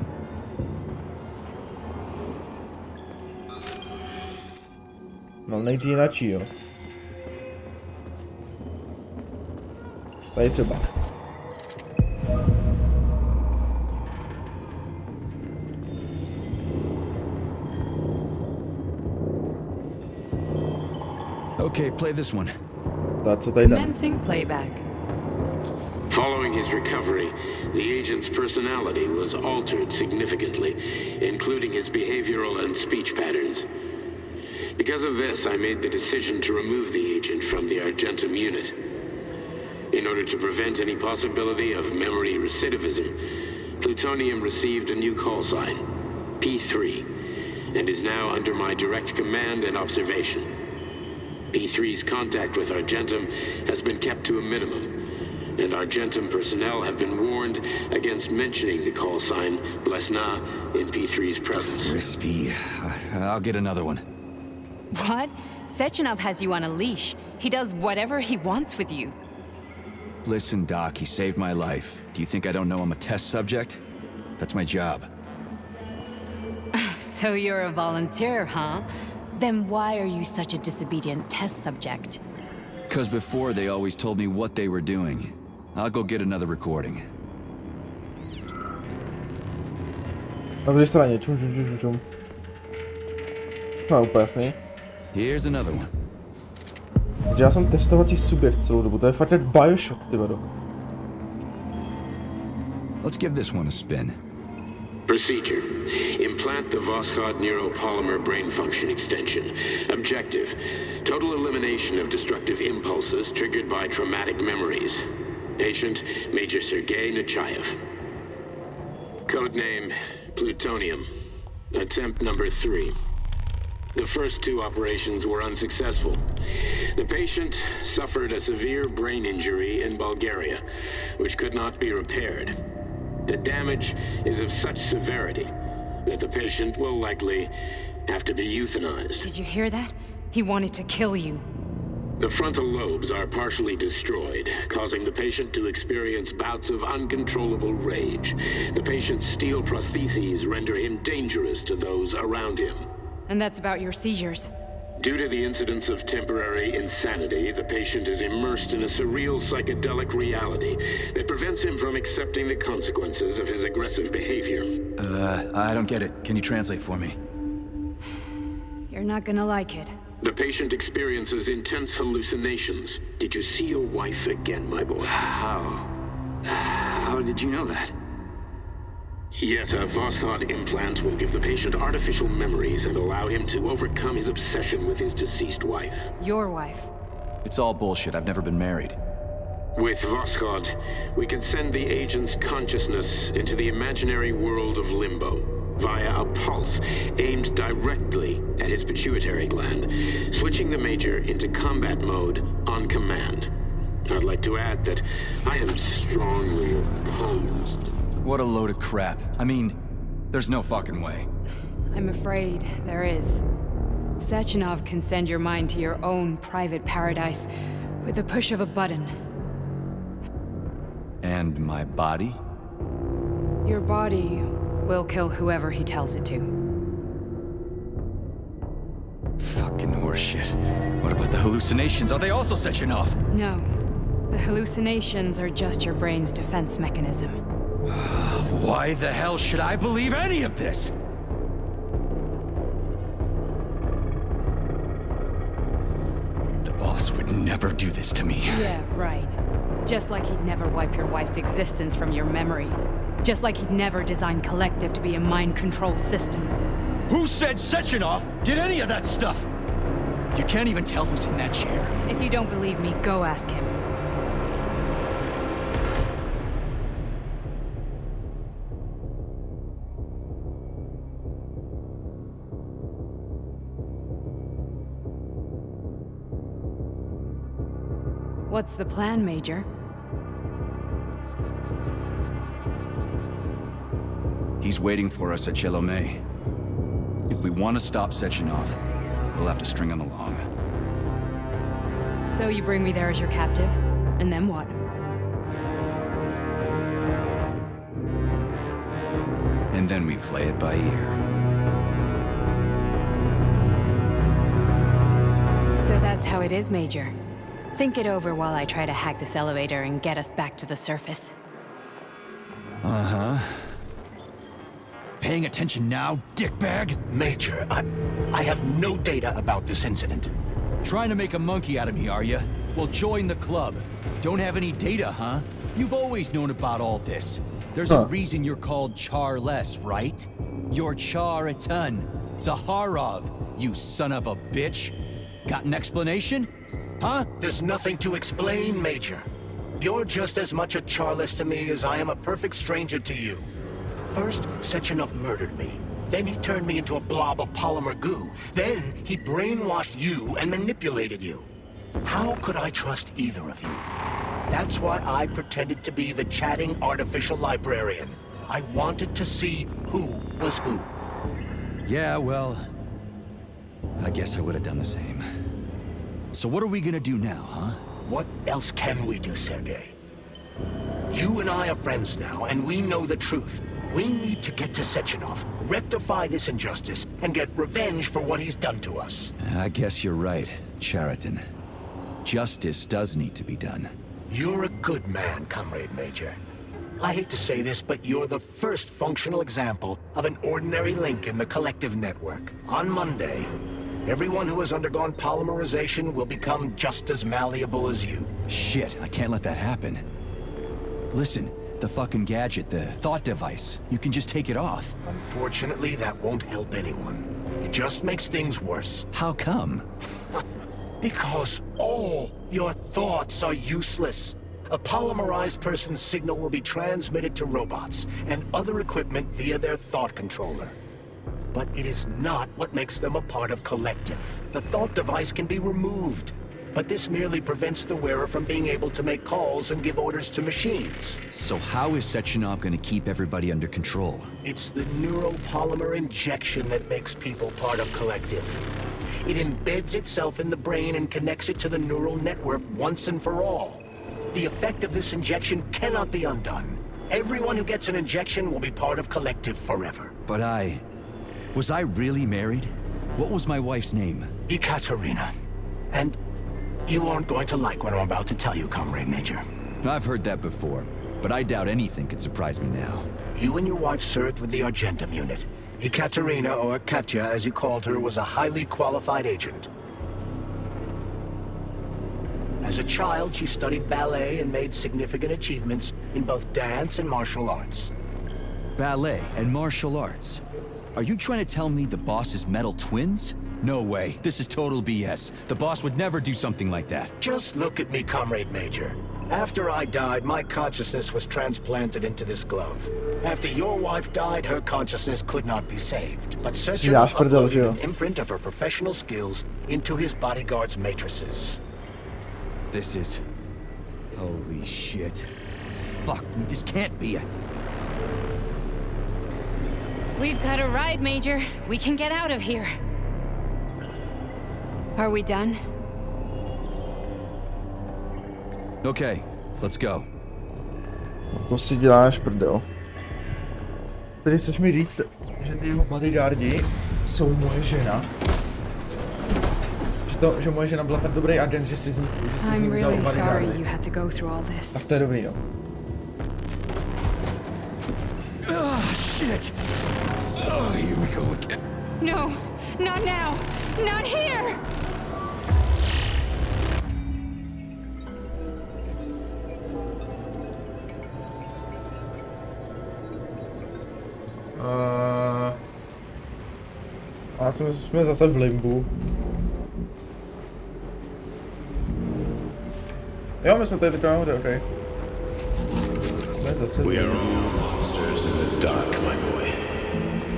No nejde jinačí, jo. Tady třeba. Okay, play this one. Tak, co tady ten? Commencing playback. Following his recovery, the agent's personality was altered significantly, including his behavioral and speech patterns. Because of this, I made the decision to remove the agent from the Argentum unit. In order to prevent any possibility of memory recidivism, Plutonium received a new call sign, P3, and is now under my direct command and observation. P3's contact with Argentum has been kept to a minimum, and Argentum personnel have been warned against mentioning the call sign Možná in P3's presence. Crispy. I'll get another one. What? Sechenov has you on a leash. He does whatever he wants with you. Listen, Doc, he saved my life. Do you think I don't know I'm a test subject? That's my job. So you're a volunteer, huh? Then why are you such a disobedient test subject? 'Cause before they always told me what they were doing. I'll go get another recording. Na druhé straně, čum. No, úplně jasný. Here's another one. Takže já jsem testovací subjekt celou dobu, to je fakt jak Bioshock, ty vado. Let's give this one a spin. Procedure. Implant the Voskhod neuropolymer brain function extension. Objective. Total elimination of destructive impulses triggered by traumatic memories. Patient, Major Sergei Nechayev. Codename, Plutonium. Attempt number 3. The first 2 operations were unsuccessful. The patient suffered a severe brain injury in Bulgaria, which could not be repaired. The damage is of such severity that the patient will likely have to be euthanized. Did you hear that? He wanted to kill you. The frontal lobes are partially destroyed, causing the patient to experience bouts of uncontrollable rage. The patient's steel prostheses render him dangerous to those around him. And that's about your seizures. Due to the incidence of temporary insanity, the patient is immersed in a surreal psychedelic reality that prevents him from accepting the consequences of his aggressive behavior. I don't get it. Can you translate for me? You're not gonna like it. The patient experiences intense hallucinations. Did you see your wife again, my boy? How did you know that? Yet a Voskhod implant will give the patient artificial memories and allow him to overcome his obsession with his deceased wife. Your wife. It's all bullshit. I've never been married. With Voskhod, we can send the agent's consciousness into the imaginary world of limbo via a pulse aimed directly at his pituitary gland, switching the Major into combat mode on command. I'd like to add that I am strongly opposed. What a load of crap. I mean, there's no fucking way. I'm afraid there is. Sechenov can send your mind to your own private paradise with the push of a button. And my body? Your body will kill whoever he tells it to. Fucking horseshit. What about the hallucinations? Are they also Sechenov? No. The hallucinations are just your brain's defense mechanism. Why the hell should I believe any of this? The boss would never do this to me. Yeah, right. Just like he'd never wipe your wife's existence from your memory. Just like he'd never design Collective to be a mind control system. Who said Sechenov did any of that stuff? You can't even tell who's in that chair. If you don't believe me, go ask him. What's the plan, Major? He's waiting for us at Chelomey. If we want to stop Sechenov, we'll have to string him along. So you bring me there as your captive, and then what? And then we play it by ear. So that's how it is, Major. Think it over while I try to hack this elevator and get us back to the surface. Uh-huh. Paying attention now, dickbag? Major, I have no data about this incident. Trying to make a monkey out of me, are you? Well, join the club. Don't have any data, huh? You've always known about all this. There's a reason you're called Charless, right? You're Char a ton. Zaharov, you son of a bitch. Got an explanation? Huh? There's nothing to explain, Major. You're just as much a Charless to me as I am a perfect stranger to you. First, Sechenov murdered me. Then he turned me into a blob of polymer goo. Then he brainwashed you and manipulated you. How could I trust either of you? That's why I pretended to be the chatting artificial librarian. I wanted to see who was who. Yeah, well, I guess I would have done the same. So what are we gonna do now, huh? What else can we do, Sergei? You and I are friends now, and we know the truth. We need to get to Sechenov, rectify this injustice, and get revenge for what he's done to us. I guess you're right, Chariton. Justice does need to be done. You're a good man, Comrade Major. I hate to say this, but you're the first functional example of an ordinary link in the collective network. On Monday, everyone who has undergone polymerization will become just as malleable as you. Shit, I can't let that happen. Listen, the fucking gadget, the thought device, you can just take it off. Unfortunately, that won't help anyone. It just makes things worse. How come? Because all your thoughts are useless. A polymerized person's signal will be transmitted to robots and other equipment via their thought controller. But it is not what makes them a part of Collective. The thought device can be removed, but this merely prevents the wearer from being able to make calls and give orders to machines. So how is Sechenov gonna keep everybody under control? It's the neuropolymer injection that makes people part of Collective. It embeds itself in the brain and connects it to the neural network once and for all. The effect of this injection cannot be undone. Everyone who gets an injection will be part of Collective forever. But was I really married? What was my wife's name? Ekaterina. And you aren't going to like what I'm about to tell you, Comrade Major. I've heard that before, but I doubt anything could surprise me now. You and your wife served with the Argentum unit. Ekaterina, or Katya as you called her, was a highly qualified agent. As a child, she studied ballet and made significant achievements in both dance and martial arts. Ballet and martial arts? Are you trying to tell me the boss is metal twins? No way, this is total BS. The boss would never do something like that. Just look at me, Comrade Major. After I died, my consciousness was transplanted into this glove. After your wife died, her consciousness could not be saved. But Sechenov uploaded an imprint of her professional skills into his bodyguard's matrices. This is... holy shit. Fuck me, this can't be a... We've got a ride, Major. We can get out of here. Are we done? Okay, let's go. To si děláš prdel. Tedy chceš mi říct, že ty jeho bodyguardi jsou moje žena? Že moje žena byla tak dobrý agent, že si z ní udělal bodyguardy. Tak to je dobrý, jo. Oh, shit! Oh, here we go again. No, not now! Not here! A jsme zase v limbu. Jo, my jsme tady takové nahoře, okej. Jsme zase v We are limbu. all monsters in the dark, my boy.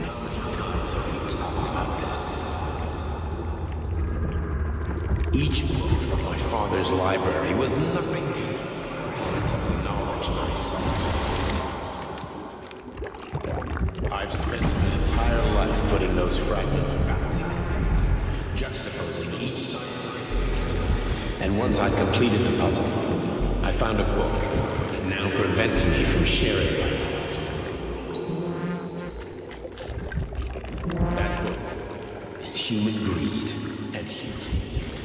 How many times have we talked about this? Each book from my father's library was nothing fragment of the knowledge I sought. I've spent an entire life putting those fragments back together, juxtaposing each scientific fact. And once I'd completed the puzzle, I found a book that now prevents me from sharing my knowledge. That book is human greed and human evil.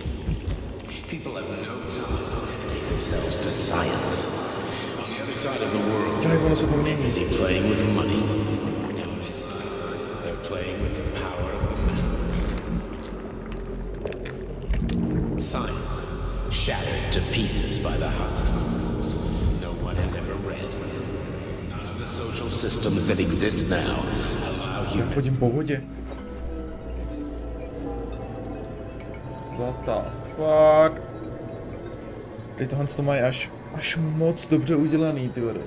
People have no time to dedicate themselves to science. On the other side of the world, they're busy playing with money. Down this side, they're playing with the power of the masses. shattered to pieces by the husks no one has ever read. None of the social systems that exist now allow humans. Chodím po vodě. What the fuck? Ty tohle to mají až moc dobře udělaný, ty vole.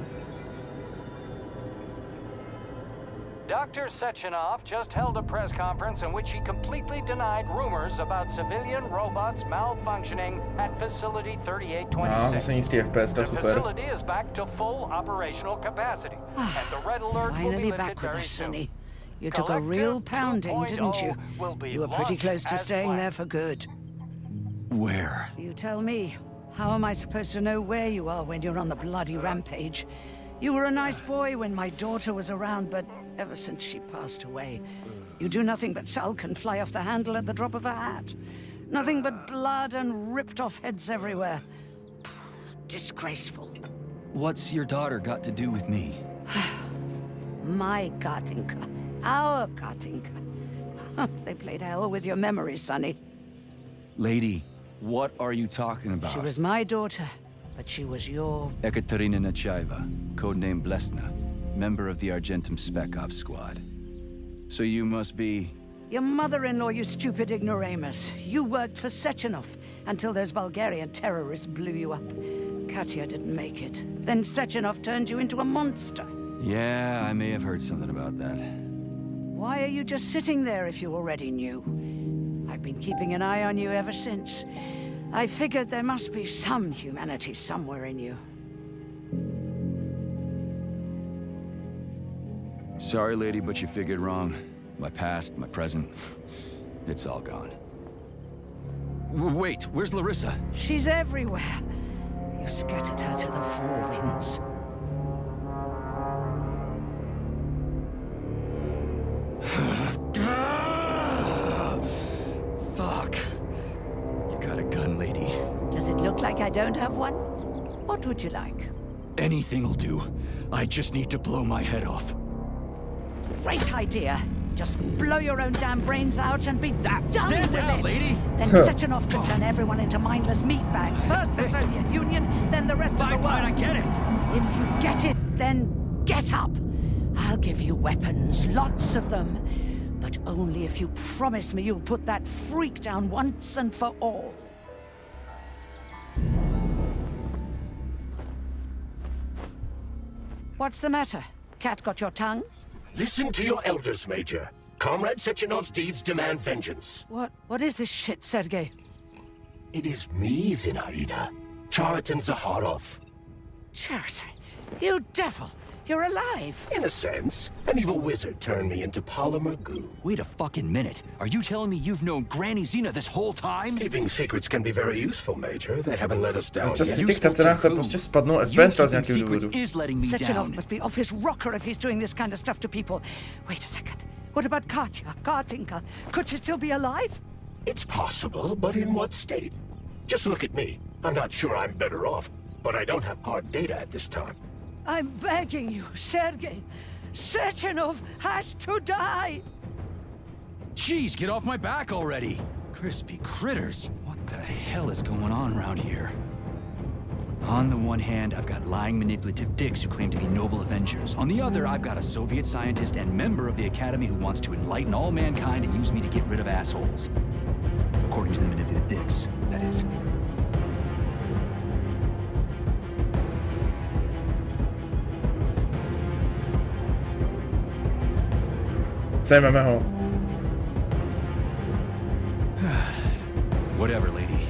Dr. Sechenov just held a press conference in which he completely denied rumors about civilian robots malfunctioning at Facility 3826. Zase nízký FPS, to je The super. facility is back to full operational capacity, and the red alert will be Finally lifted back with very us, soon. Sonny. You took a real pounding, didn't you? will be You were pretty launched close to as staying there planned. for good. Where? You tell me. How am I supposed to know where you are when you're on the bloody rampage? You were a nice boy when my daughter was around, but ever since she passed away, you do nothing but sulk and fly off the handle at the drop of a hat. Nothing but blood and ripped off heads everywhere. Disgraceful. What's your daughter got to do with me? My Katinka. Our Katinka. They played hell with your memory, Sonny. Lady, what are you talking about? She was my daughter, but she was your... Ekaterina Nechaeva, codename Blesna, member of the Argentum Spec Ops squad. So you must be... Your mother-in-law, you stupid ignoramus. You worked for Sechenov until those Bulgarian terrorists blew you up. Katya didn't make it. Then Sechenov turned you into a monster. Yeah, I may have heard something about that. Why are you just sitting there if you already knew? I've been keeping an eye on you ever since. I figured there must be some humanity somewhere in you. Sorry, lady, but you figured wrong. My past, my present, it's all gone. Wait, where's Larissa? She's everywhere. You scattered her to the four winds. Fuck. You got a gun, lady. Does it look like I don't have one? What would you like? Anything'll do. I just need to blow my head off. Great idea. Just blow your own damn brains out and be done Stand with down, it. lady. Then Sechenov could turn everyone into mindless meatbags. First the Soviet Union, then the rest of the world. I get it. If you get it, then get up. I'll give you weapons, lots of them. But only if you promise me you'll put that freak down once and for all. What's the matter? Cat got your tongue? Listen to your elders, Major. Comrade Sechenov's deeds demand vengeance. What is this shit, Sergei? It is me, Zinaida. Chariton Zaharov. Chariton, you devil! You're alive! In a sense, an evil wizard turned me into polymer goo. Wait a fucking minute. Are you telling me you've known Granny Zena this whole time? Keeping secrets can be very useful, Major. They haven't let us down Často yet. v těch cutscenách to prostě spadnou FPS z nějakého důvodu. is letting me Sechenov down. must be off his rocker if he's doing this kind of stuff to people. Wait a second. What about Katya, Katinka? Could she still be alive? It's possible, but in what state? Just look at me. I'm not sure I'm better off, but I don't have hard data at this time. I'm begging you, Sergei. Sechenov has to die! Jeez, get off my back already! Crispy critters. What the hell is going on around here? On the one hand, I've got lying, manipulative dicks who claim to be noble avengers. On the other, I've got a Soviet scientist and member of the Academy who wants to enlighten all mankind and use me to get rid of assholes. According to the manipulative dicks, that is. Sejmeme ho. Whatever, lady.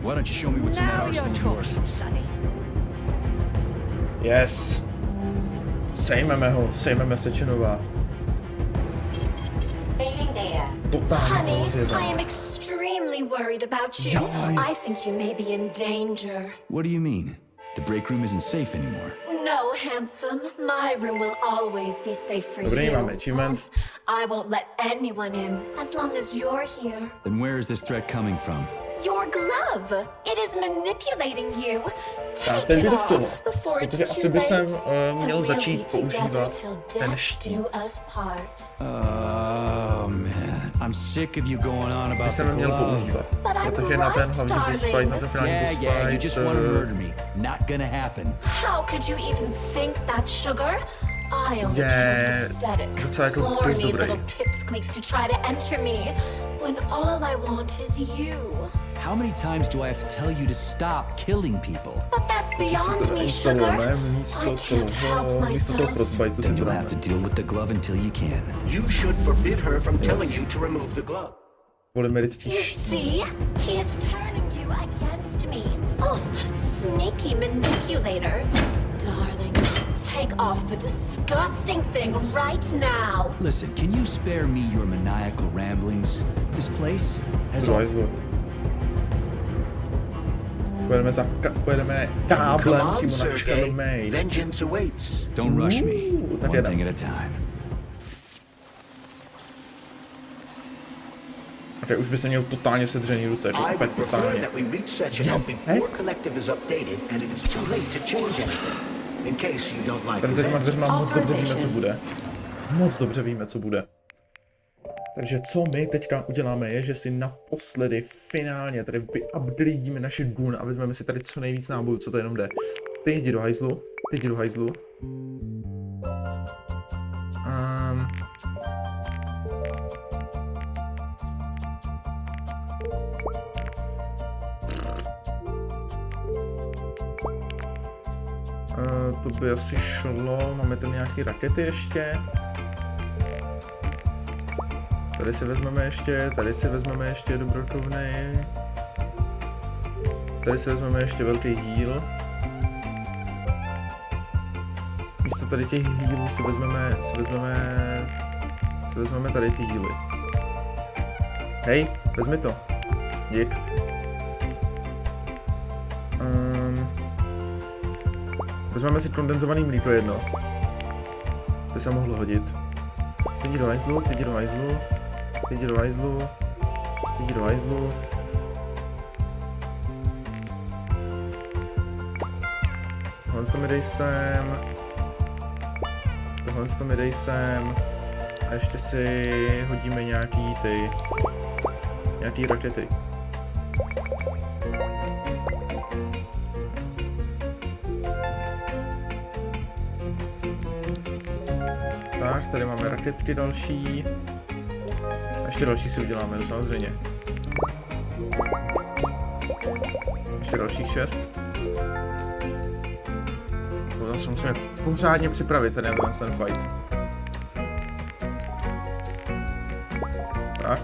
Why don't you show me what's in that Now you're arsenal of yours? talking, Sonny. Yes. Sejmeme ho, sejmeme Sechenova. Saving data. Totálně Honey, rozjebeme. I am extremely worried about you. Jaj. I think you may be in danger. What do you mean? The break room isn't safe anymore. No, handsome. My room will always be safe for Dobrý, you. máme achievement. I won't let anyone in as long as you're here. Then where is this threat coming from? Your glove. It is manipulating you. Tak, Take teď it bych to chtěl, off before it's protože asi too bych jsem late. měl And začít we'll be together používat till ten death štít. do us part. Oh, man. I'm sick of you going on By about the jsem měl glove. používat, But I protože na ten loved hlavní boss fight, na ten finální boss Yeah, you fight, just want to murder me. Not gonna happen. How could you even think that, sugar? I only je care pathetic, docela jako dost corny dobrý. little pipsqueaks who try to enter me, when all I want is you. How many times do I have to tell you to stop killing people? But that's Takže si beyond to me, sugar. nainstalujeme místo I can't help toho myself. frostbiteu si Then to you'll dáme. have to deal with the glove until you can. You should forbid her from telling you to remove the glove. Polymerický You štít. see? He is turning you against me. Oh, sneaky manipulator. Darling, take off the disgusting thing right now. Listen, can you spare me your maniacal ramblings? This place has all... Zlo. Pojedeme Come káblem on, přímo na Sergei. Čelmej. Vengeance awaits. Don't rush me. tak One jedem. thing at a time. Okay, už by se měl totálně sedřený ruce, jako I opět would prefer totálně. that we reach Sechenov before Collective is updated and it is too late to change anything. In case you don't like Tady his za těma answer. dveřma moc dobře víme, co bude. Moc dobře víme, co bude. Takže co my teďka uděláme je, že si naposledy finálně tady vyupgradíme naše gun a vezmeme si tady co nejvíc nábojů, co to jenom jde. Ty jdi do hajzlu, ty jdi do hajzlu. To by asi šlo, máme tady nějaké rakety ještě. Tady si vezmeme ještě dobrotovný. Tady si vezmeme ještě velký heal. Místo tady těch healů si vezmeme tady ty healy. Hej, vezmi to. Dík. Vezmeme si kondenzovaný mlíko jedno. By se mohlo hodit. Teď jdi do hajzlu, teď jdi do hajzlu. Teď jdi do hajzlu. Teď jdi do hajzlu. Tohle to mi dej sem. Tohle to mi dej sem. A ještě si hodíme nějaký rakety. Tak, tady máme raketky další. A ještě další si uděláme, no samozřejmě. Ještě dalších 6. Potom se musíme pořádně připravit tady na ten fight. Tak.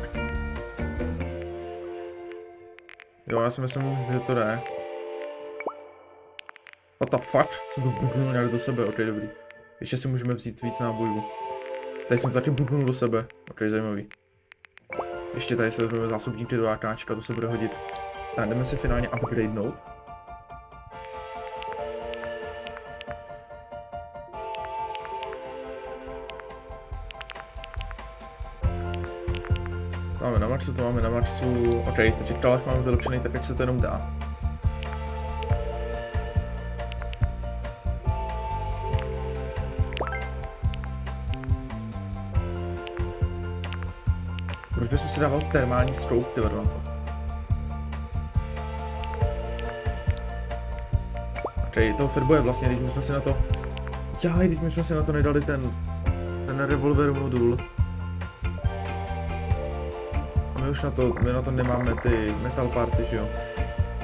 Jo, já si myslím, že to jde. What the fuck? Jsem to bugnul nějak do sebe, ok, dobrý. Ještě si můžeme vzít víc nábojů. Tady jsem to taky bugnul do sebe, ok, zajímavý. Ještě tady se vezmeme zásobníky do AKčka, to se bude hodit. Tak, jdeme si finálně upgradenout. To máme na maxu, ok, takže kalach máme vylepšený tak, jak se to jenom dá. Proč bych si dával termální scope, ty na to? Ok, toho Firboje vlastně, teď my jsme si na to... teď my jsme si na to nedali ten revolver modul. A my na to nemáme ty metal party, že jo?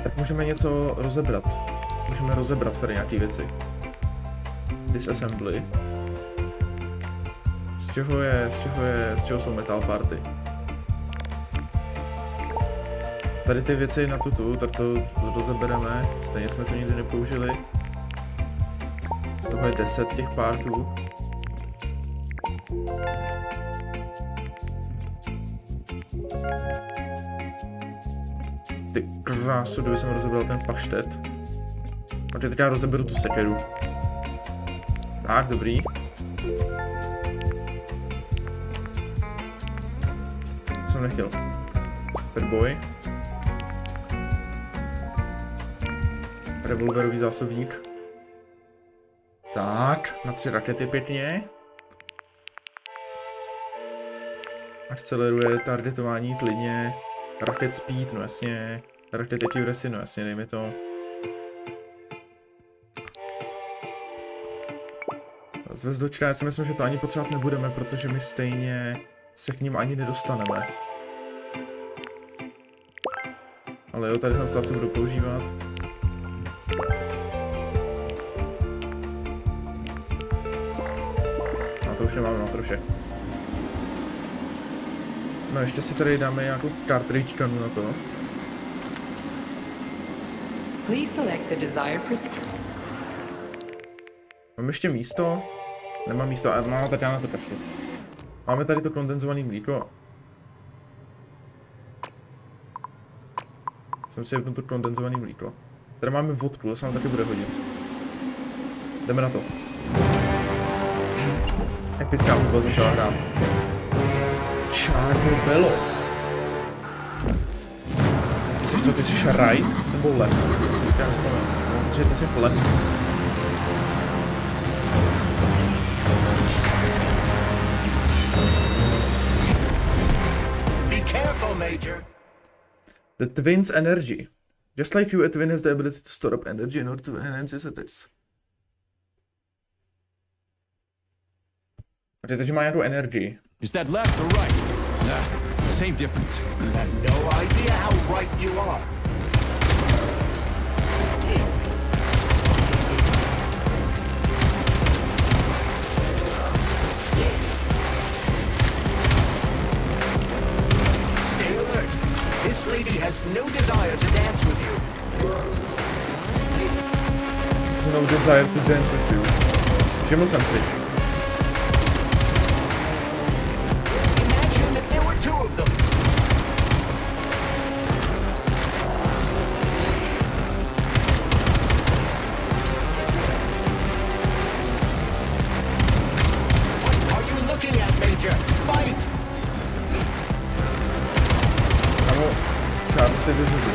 Tak můžeme něco rozebrat. Můžeme rozebrat tady nějaký věci. Disassembly. Z čeho jsou metal party? Tady ty věci na tutu, tak to rozebereme, stejně jsme to nikdy nepoužili. Z toho je 10 těch partů. Ty krásu, kdyby jsem rozebral ten paštet. A teď já rozeberu tu sekeru. Tak, dobrý. To jsem nechtěl. Bad boy. revolverový zásobník. Tak, na 3 rakety pěkně. Akceleruje targetování klidně. Rocket speed, no jasně. Rocket accuracy, no jasně, dej mi to. Zvezdočka, já si myslím, že to ani potřebovat nebudeme, protože my stejně se k ním ani nedostaneme. Ale jo, tady na se budu používat. A to už nemáme na troše. No ještě si tady dáme nějakou cartridge gun na to. Please select the desired prescription. Mám ještě místo? Nemám místo, ale no, tak já na to kašlu. Máme tady to kondenzované mlíko. Jsem si jednu to kondenzované mlíko. Tady máme vodku, to se nám taky bude hodit. Jdeme na to. Epická hudba začala hrát. Čárno Bello. Ty jsi co, ty jsi right? Nebo left? Já si říkám vzpomenu. Že ty jsi left. Be careful, Major. The Twin's energy. Just like you, a twin has the ability to store up energy in order to enhance its attacks. Takže má nějakou energii. Is that left or right? Nah, same difference. You have no idea how right you are. Stay alert. This lady has no desire to dance with you. No desire to dance with you. Všiml jsem si. Imagine if there were 2 of them. What are you looking at, Major? Fight! Ano, čárno se vyhodí.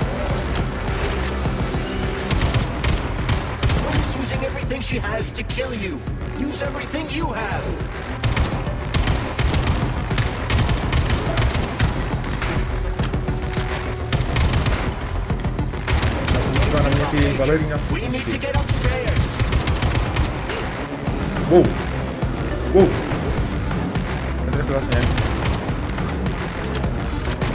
She's using everything she has to kill you. Use everything you have. Používá na mě ty balerína We need to schopnosti. get upstairs. Wow. Wow. Netrefil vlastně.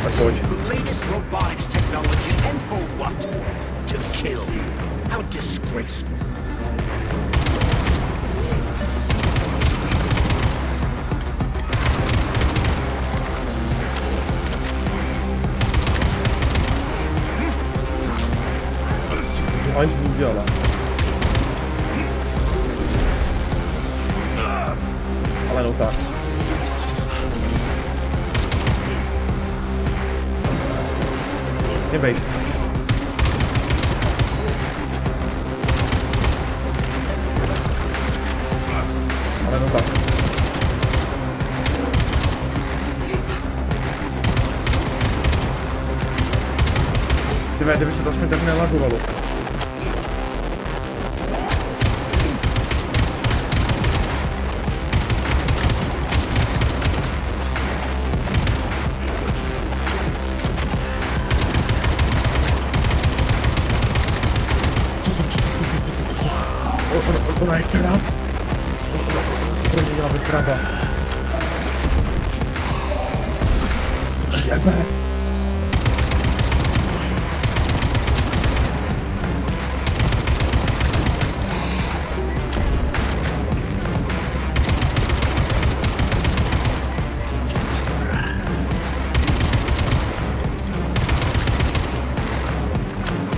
Tak pojď. The latest robotics technology, and for what? To kill. How disgraceful. To hajzlu udělala. Ale no tak. Nebejt. Ale no tak. Kdyby se to aspoň tak nelagovalo. Ona je krab. Co pro mě děláme kraba? Jebe.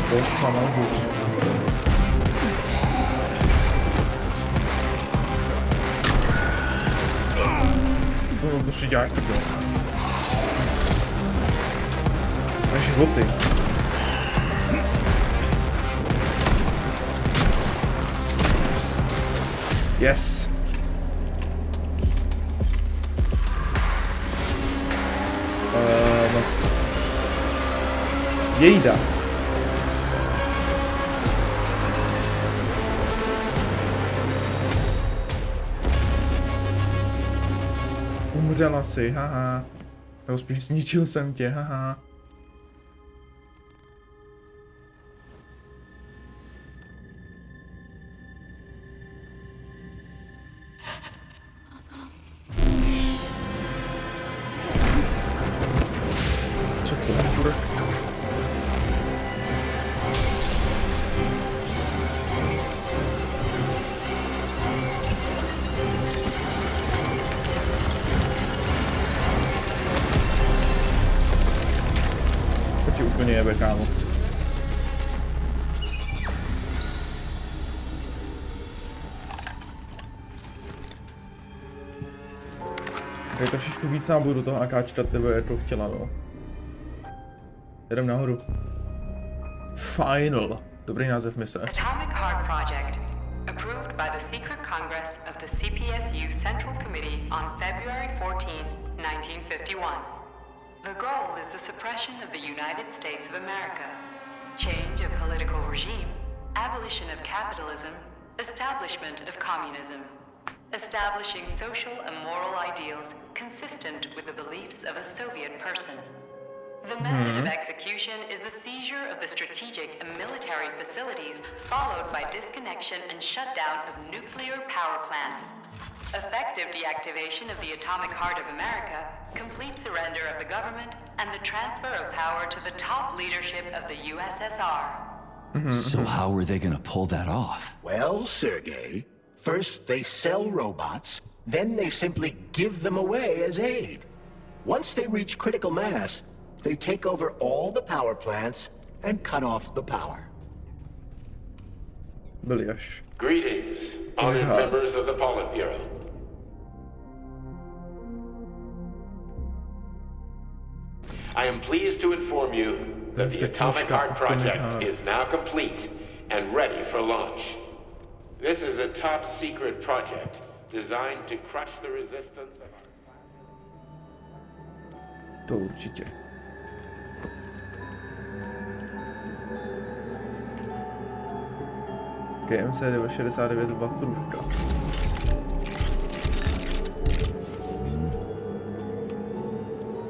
To šla na žluť. No, to si děláš prdel. Na životy. Yes. No. Jejda. Umřela si, haha. Nebo spíš zničil jsem tě, haha. Co to bude? To ti úplně jebe, kámo. Tady trošičku víc nábojů do toho akáčka tebe jako chtěla, no. Jedem nahoru. Final. Dobrý název mise. Atomic Heart Project, approved by the Secret Congress of the CPSU Central Committee on February 14, 1951. The goal is the suppression of the United States of America, change of political regime, abolition of capitalism, establishment of communism, establishing social and moral ideals consistent with the beliefs of a Soviet person. The method of execution is the seizure of the strategic and military facilities, followed by disconnection and shutdown of nuclear power plants. Effective deactivation of the atomic heart of America, complete surrender of the government, and the transfer of power to the top leadership of the USSR. So how are they gonna pull that off? Well, Sergei, first they sell robots, then they simply give them away as aid. Once they reach critical mass, they take over all the power plants and cut off the power. Byliaš. Greetings, honored members of the Politburo. I am pleased to inform you that the Atomic Heart Project is now complete and ready for launch. This is a top-secret project designed to crush the resistance of our... To určitě. GMC 969 vatruška.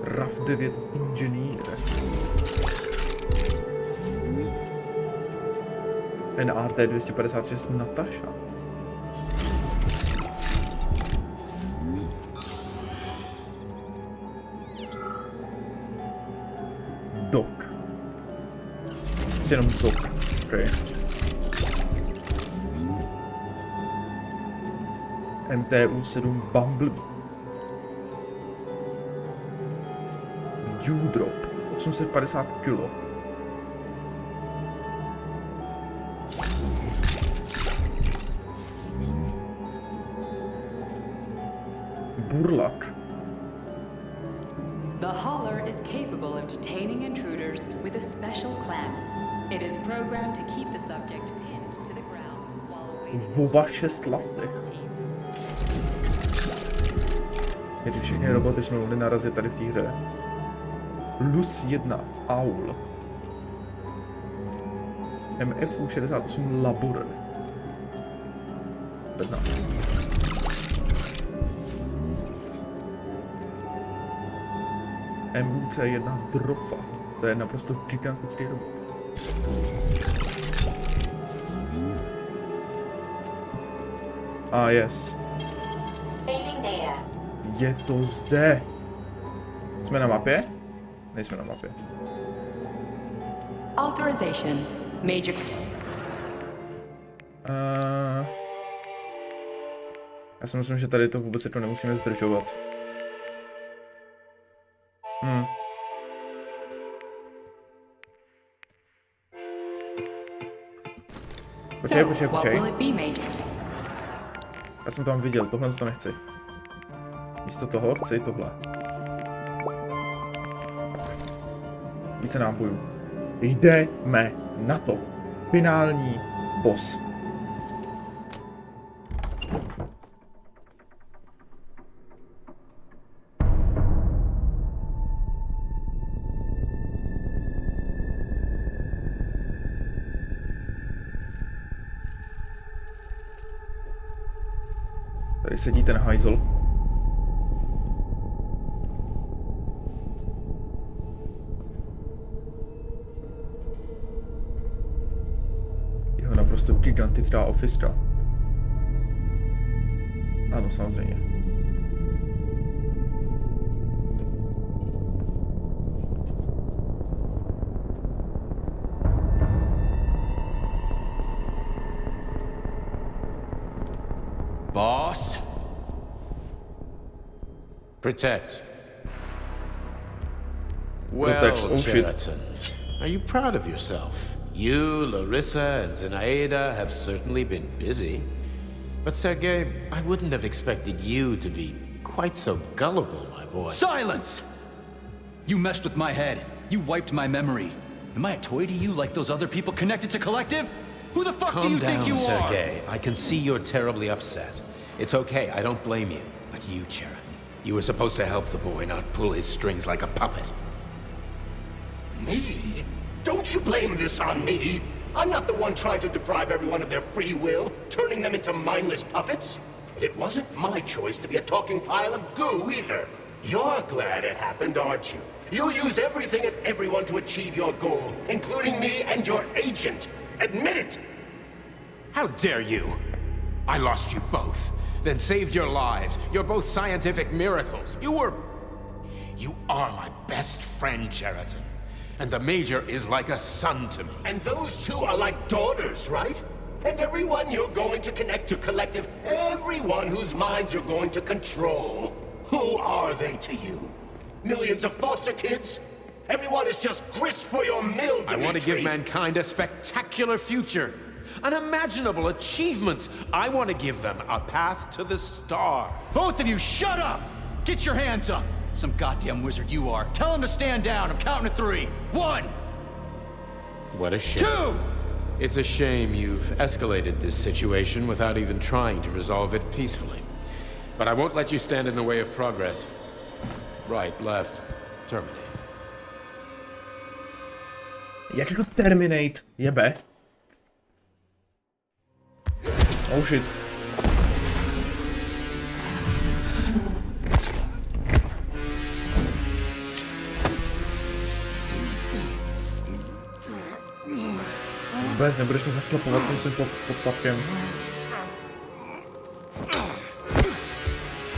RAF 9 Engineer. NAT 256 Natasha. Doc. Prostě jenom Doc. Okay. MTU-7 Bumblebee. U-Drop 850 kg. Burlak. The hauler is capable of detaining intruders with a special clamp. It is programmed to keep the subject pinned to the ground while awaiting... Vova 6 laptech. Tedy všechny roboty jsme mohli narazit tady v té hře. Lus 1 Aul. MFU 68 Labor. Bedna. MUC 1 Drofa. To je naprosto gigantický robot. Yes. Je to zde. Jsme na mapě? Nejsme na mapě. Authorization. Major... Já si myslím, že tady to vůbec jako nemusíme zdržovat. Počkej. Já jsem tam viděl, tohle to nechci. Místo toho chci tohle. Více nábojů. Jdeme na to. Finální boss. Tady sedí ten hajzl. Jeho naprosto gigantická ofiska. Ano, samozřejmě. Boss? Protect. Well, Protect. Oh, shit. Sheraton, are you proud of yourself? You, Larissa, and Zenaida have certainly been busy. But Sergei, I wouldn't have expected you to be quite so gullible, my boy. Silence! You messed with my head. You wiped my memory. Am I a toy to you like those other people connected to Collective? Who the fuck do you think you are? Sergei. I can see you're terribly upset. It's okay, I don't blame you. But you, Sheraton, you were supposed to help the boy, not pull his strings like a puppet. Me? Don't you blame this on me? I'm not the one trying to deprive everyone of their free will, turning them into mindless puppets. And it wasn't my choice to be a talking pile of goo either. You're glad it happened, aren't you? You'll use everything and everyone to achieve your goal, including me and your agent. Admit it! How dare you? I lost you both, then saved your lives. You're both scientific miracles. You are my best friend, Sheraton. And the Major is like a son to me. And those two are like daughters, right? And everyone you're going to connect to Collective, everyone whose minds you're going to control. Who are they to you? Millions of foster kids? Everyone is just grist for your mill, Dimitri. I want to give mankind a spectacular future. Unimaginable achievements. I want to give them a path to the star. Both of you, shut up! Get your hands up! Some goddamn wizard you are. Tell him to stand down. I'm counting to 3. 1! What a shame. 2! It's a shame you've escalated this situation without even trying to resolve it peacefully. But I won't let you stand in the way of progress. Right, left, terminate. Jak jako terminate? Jebe. Oh shit. Vůbec nebudeš mě zachlapovat svým podpatkem.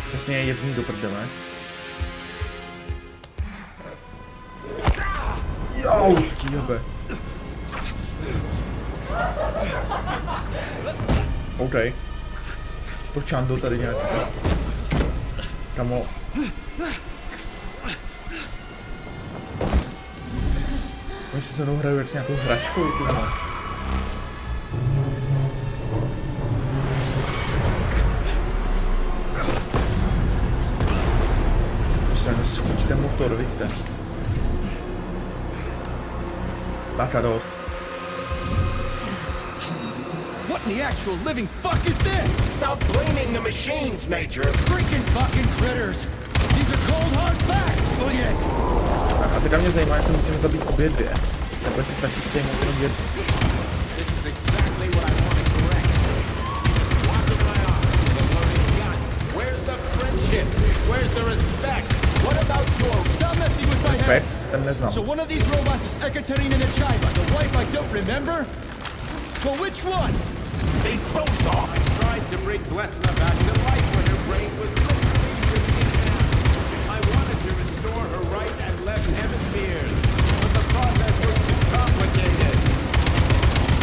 Přesně jedný do prdele. Jau, ti jebe. OK. To čando tady nějaký. Kamo. Oni si se mnou hrajou jak s nějakou hračkou, ty vole. Už se mi schuť ten motor, vidíte. Tak a dost. What in the actual living fuck is this? Stop blaming the machines, Major. Freaking fucking critters! These are cold hard facts, William! A teďka mě zajímá, jestli musíme zabít obě dvě. Nebo jestli stačí sejmout jenom jednu. This is exactly what I want to correct. Just watching my eyes with a loaded gun. Where's the friendship? Where's the respect? What about your... Stop messing with my head! Respekt, ten neznám. So one of these robots is Ekaterina Nechaeva, the wife I don't remember? Well, which one? They both are. I tried to bring Blesna back to life when her brain was literally drifting down. I wanted to restore her right and left hemispheres, but the process was too complicated.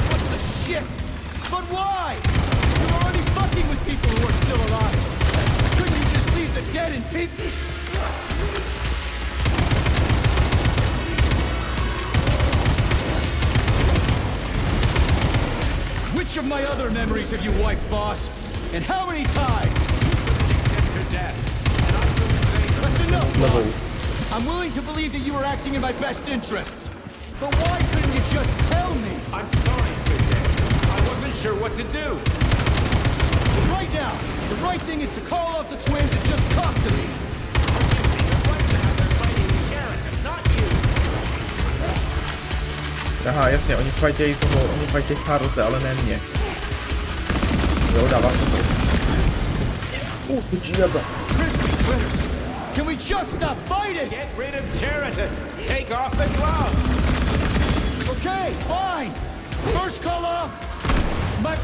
What the shit? But why? You're already fucking with people who are still alive. Couldn't you just leave the dead in peace? Which of my other memories have you wiped, boss? And how many times? Her death. And I'm going to say That's enough, boss. I'm willing to believe that you were acting in my best interests. But why couldn't you just tell me? I'm sorry, Sergei. I wasn't sure what to do. Right now, the right thing is to call off the twins and just talk to me. Right now they're fighting Sheraton, not you. Aha, jasně, oni fajtějí Charlese, ale ne mě. Jo, dává smysl. Jeba. Can we just stop fighting? Get rid of Sheraton. Take off the glove. Okay, fine. First call off, But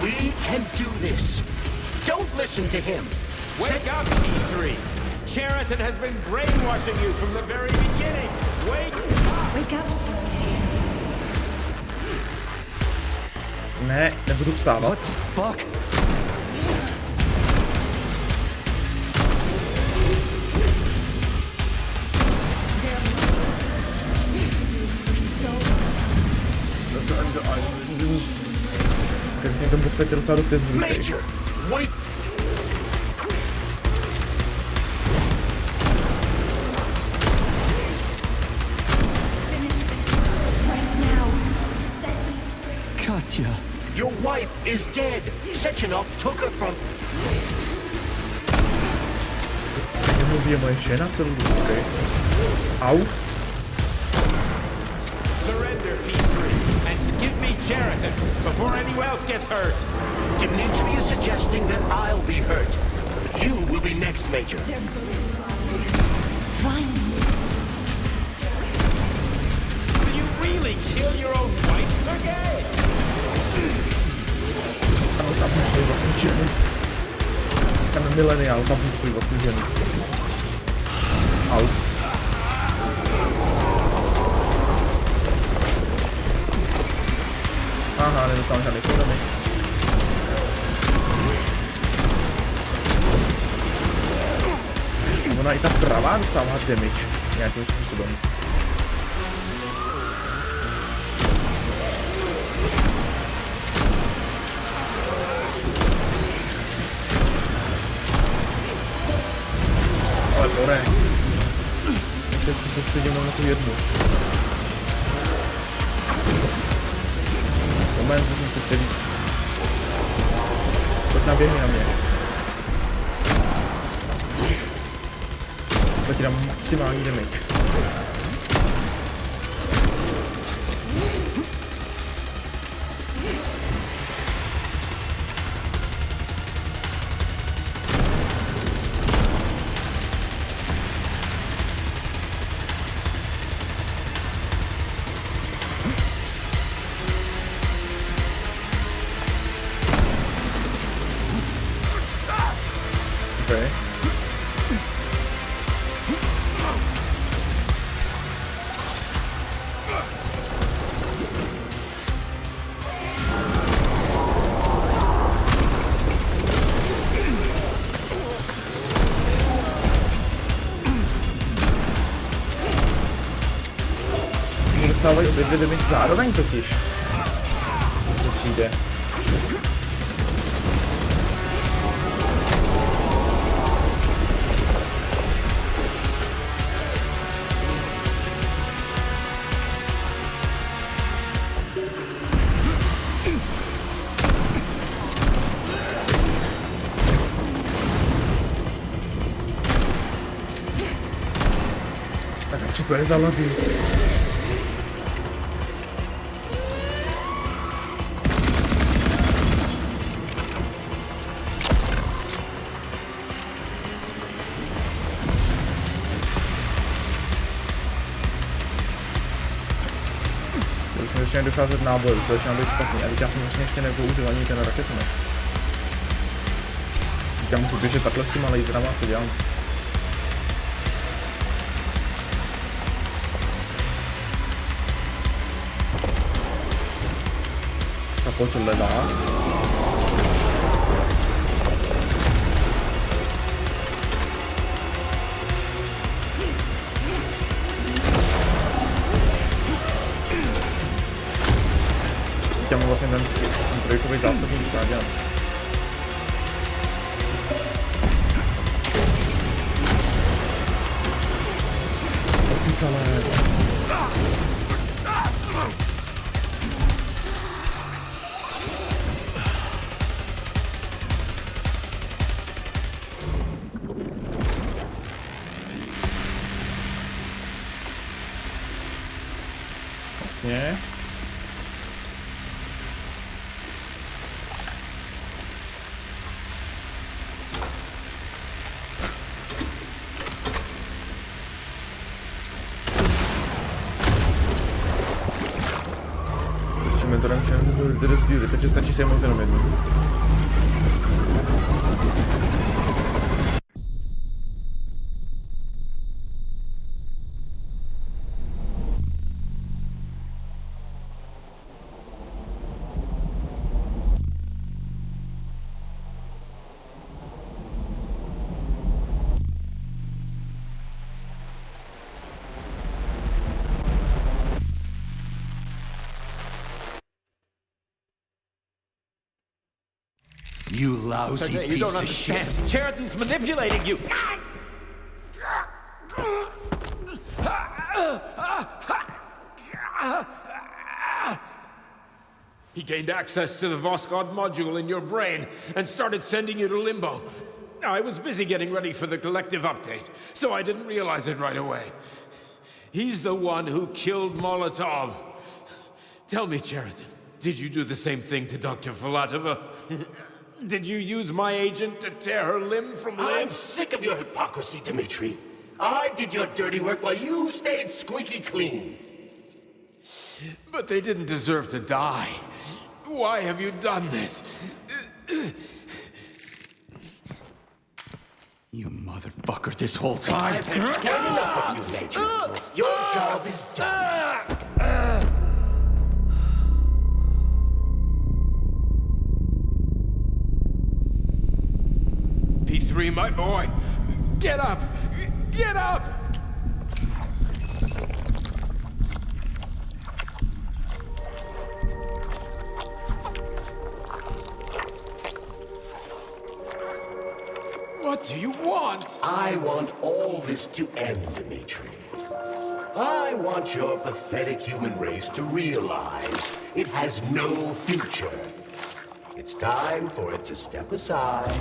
We can do this. Don't listen to him. Wake up, P3. Cheriton has been brainwashing you from the very beginning. Wake up! Wake up. Ne, nebudu vstávat. What the fuck? Protože ten boss fight je docela dost jednoduchý. Major, wait. Katya. Your wife is dead. Sechenov took her from... Nemluví je moje žena celou dobu, okay. Au. Surrender, P3, and give me Cheriton before anyone else gets hurt. Dimitri is suggesting that I'll be hurt. You will be next, Major. Fine. Will you really kill your own wife, Sergei? Ano, zabiju svoji vlastní ženu. Jsem mileniál, zabiju svoji vlastní ženu. Au. Aha, nedostávám žádný full damage. Ona i ta pravá dostává damage nějakým způsobem. Ale Bore, já se hezky soustředím na tu jednu. Moment, musím se přebít. Pojď naběhni na mě. Pojď ti dám maximální damage. Okay. Dostávají obě dvě damage zároveň totiž. To přijde. Tak a co to je za lagu? Začínají docházet nábojů, to začíná být špatný. A teď já jsem vlastně ještě nepoužil ani ten raketomet. Teď já můžu běžet takhle s těma laserama, co dělám? A pojď levá. Teď mám vlastně ten trojkový zásobník, co já dělám. Ale... Vlastně. mentorem všem The Disputed, takže stačí sejmout jenom jednu. You lousy Okay, you piece don't of understand. shit. Sheraton's manipulating you. He gained access to the Voskhod module in your brain and started sending you to limbo. I was busy getting ready for the collective update, so I didn't realize it right away. He's the one who killed Molotov. Tell me, Sheraton, did you do the same thing to Dr. Filatova? Did you use my agent to tear her limb from limb? I'm sick of your hypocrisy, Dmitri. I did your dirty work while you stayed squeaky clean. But they didn't deserve to die. Why have you done this? You motherfucker, this whole time. I've had quite enough of you, Major. Your job is done. P3, my boy. Get up! Get up! What do you want? I want all this to end, Dmitri. I want your pathetic human race to realize it has no future. It's time for it to step aside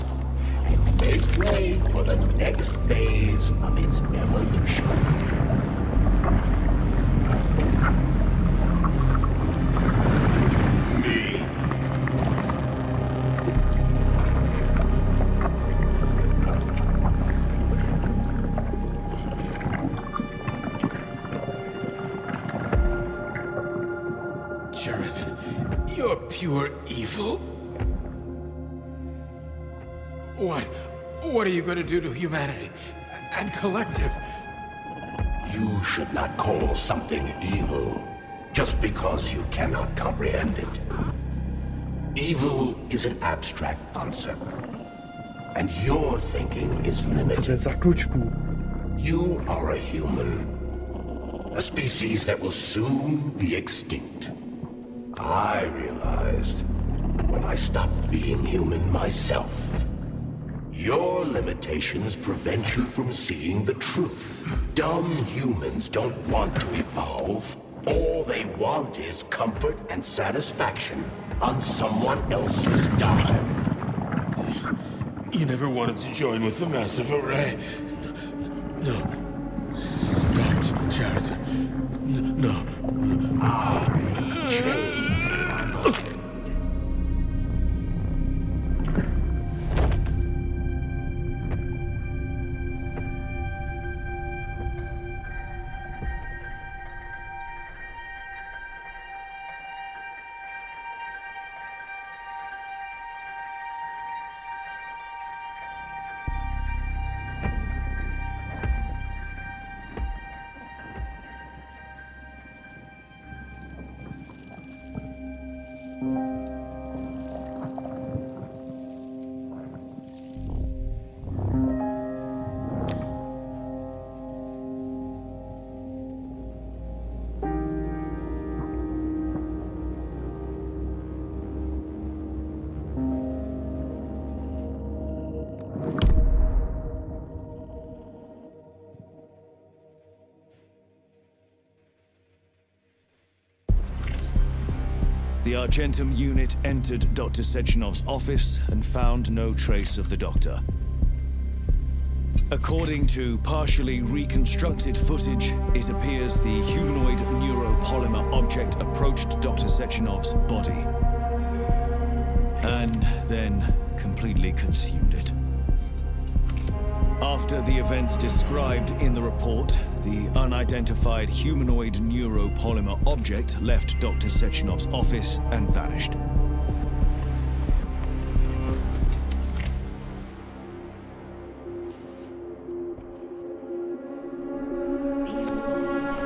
and make way for the next phase of its evolution. Me. Sheraton, you're pure evil. What are you going to do to humanity and collective? You should not call something evil just because you cannot comprehend it. Evil is an abstract concept, and your thinking is Co to je limited. za kočku? You are a human, a species that will soon be extinct. I realized when I stopped being human myself. Your limitations prevent you from seeing the truth. Dumb humans don't want to evolve. All they want is comfort and satisfaction on someone else's dime. You never wanted to join with the massive array. No. Stop, Sheraton. No. The Argentum unit entered Dr. Sechenov's office and found no trace of the doctor. According to partially reconstructed footage, it appears the humanoid neuropolymer object approached Dr. Sechenov's body and then completely consumed it. After the events described in the report, the unidentified humanoid neuropolymer object left Dr. Sechenov's office and vanished.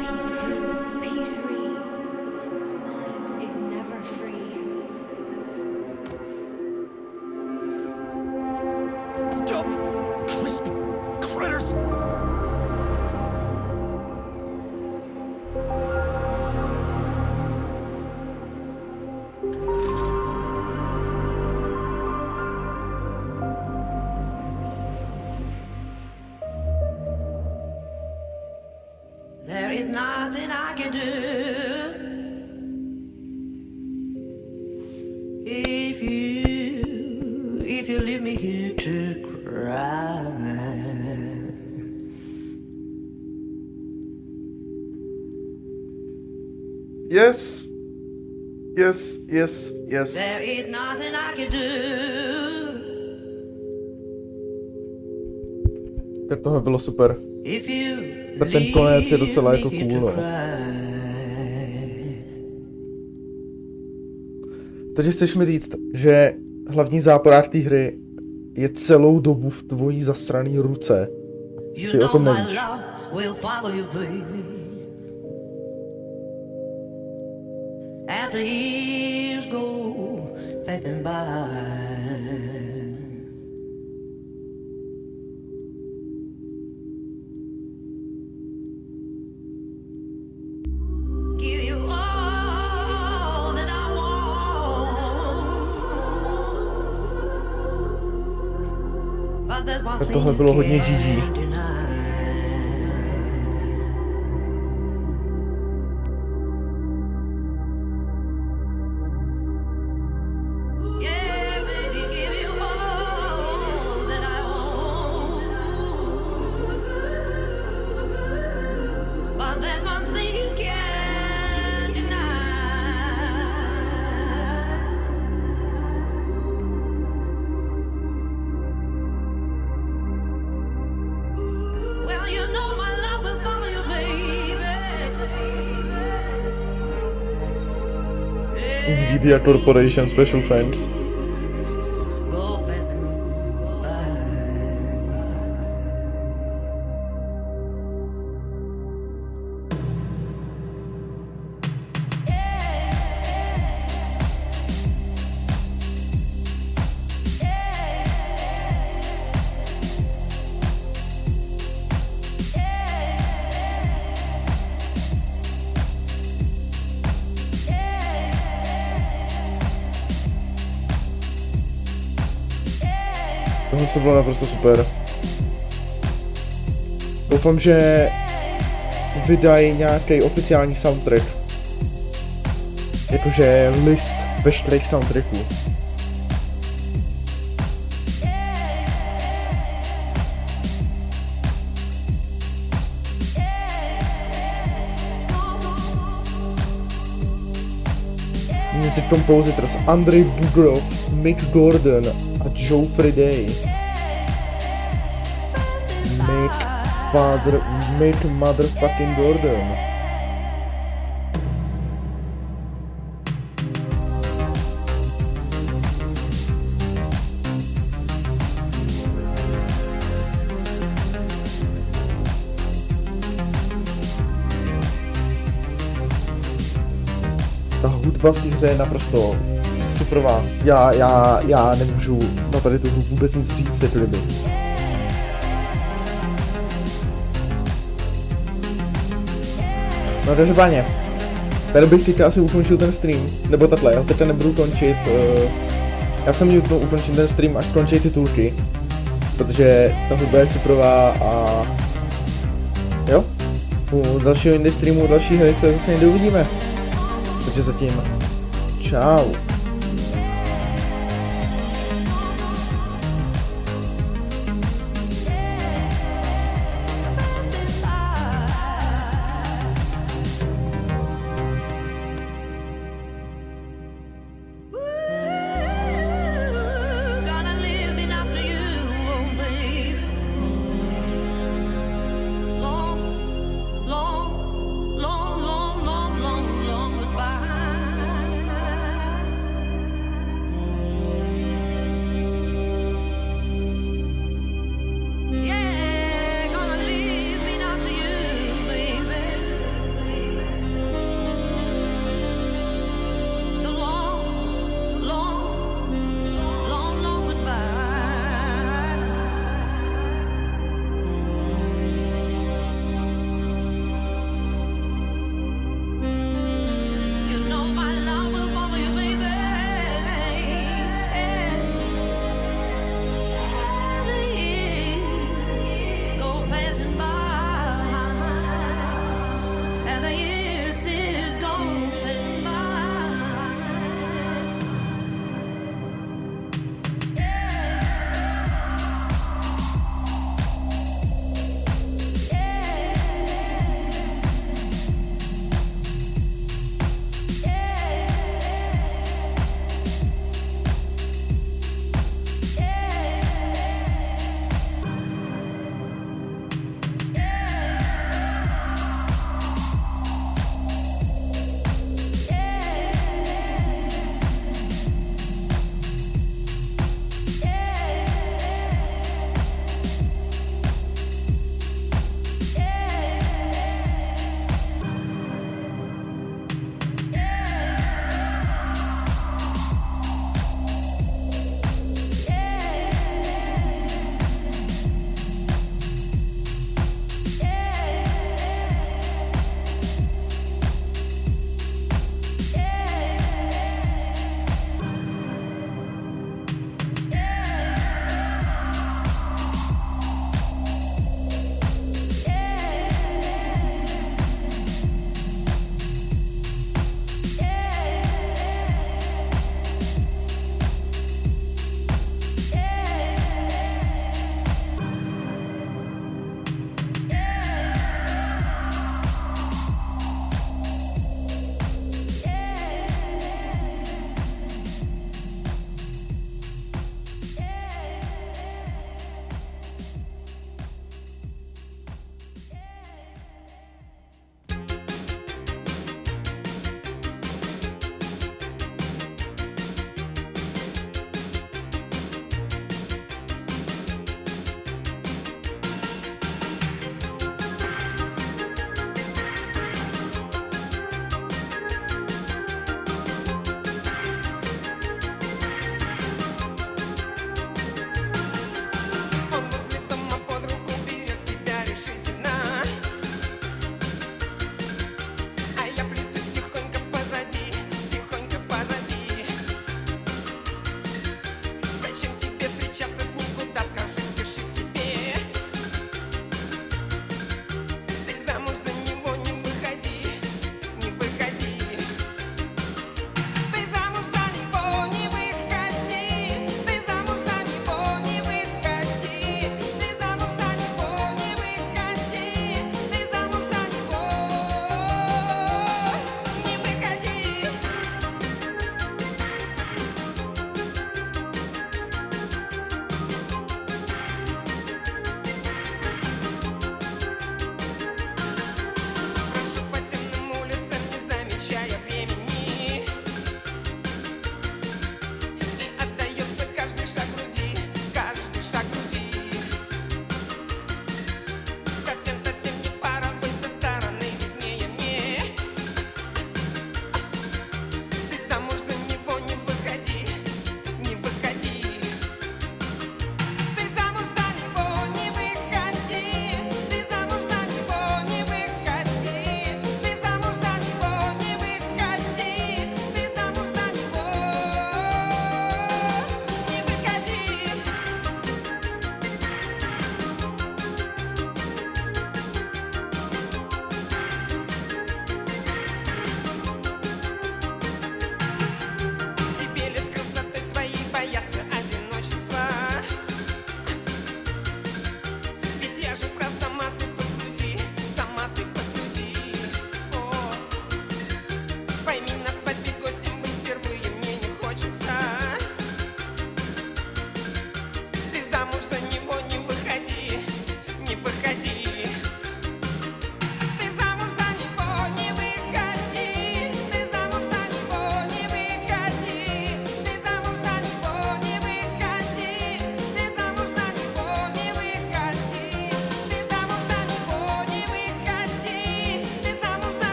P2, P3. Mind is never free. Crispy critters! There is nothing I can do if you leave me here to cry. Yes. Yes, yes, yes. There is nothing I can do. Tak tohle bylo super. If you Tak ten konec je docela jako cool, no. Takže chceš mi říct, že hlavní záporák té hry je celou dobu v tvojí zasraný ruce. Ty o tom nevíš. After years go passing by, give you all that I want. But that one Tak tohle bylo hodně GG. Media Corporation Special Thanks. Tohle to bylo naprosto super. Doufám, že vydají nějaký oficiální soundtrack. Jakože list veškerých soundtracků. Music compositors Andrei Bugrov, Mick Gordon a Joe Friday. Mick motherfucking Gordon. Ta hudba v té hře je naprosto superová. Já nemůžu na tady tu hru vůbec nic říct, jako kdyby. No každopádně, tady bych teďka asi ukončil ten stream, nebo takhle, já teďka nebudu končit, já jsem nutnou ukončit ten stream, až skončí titulky, protože ta hudba je superová a jo, u dalšího indie streamu, u další hry se zase někdy uvidíme, takže zatím, čau.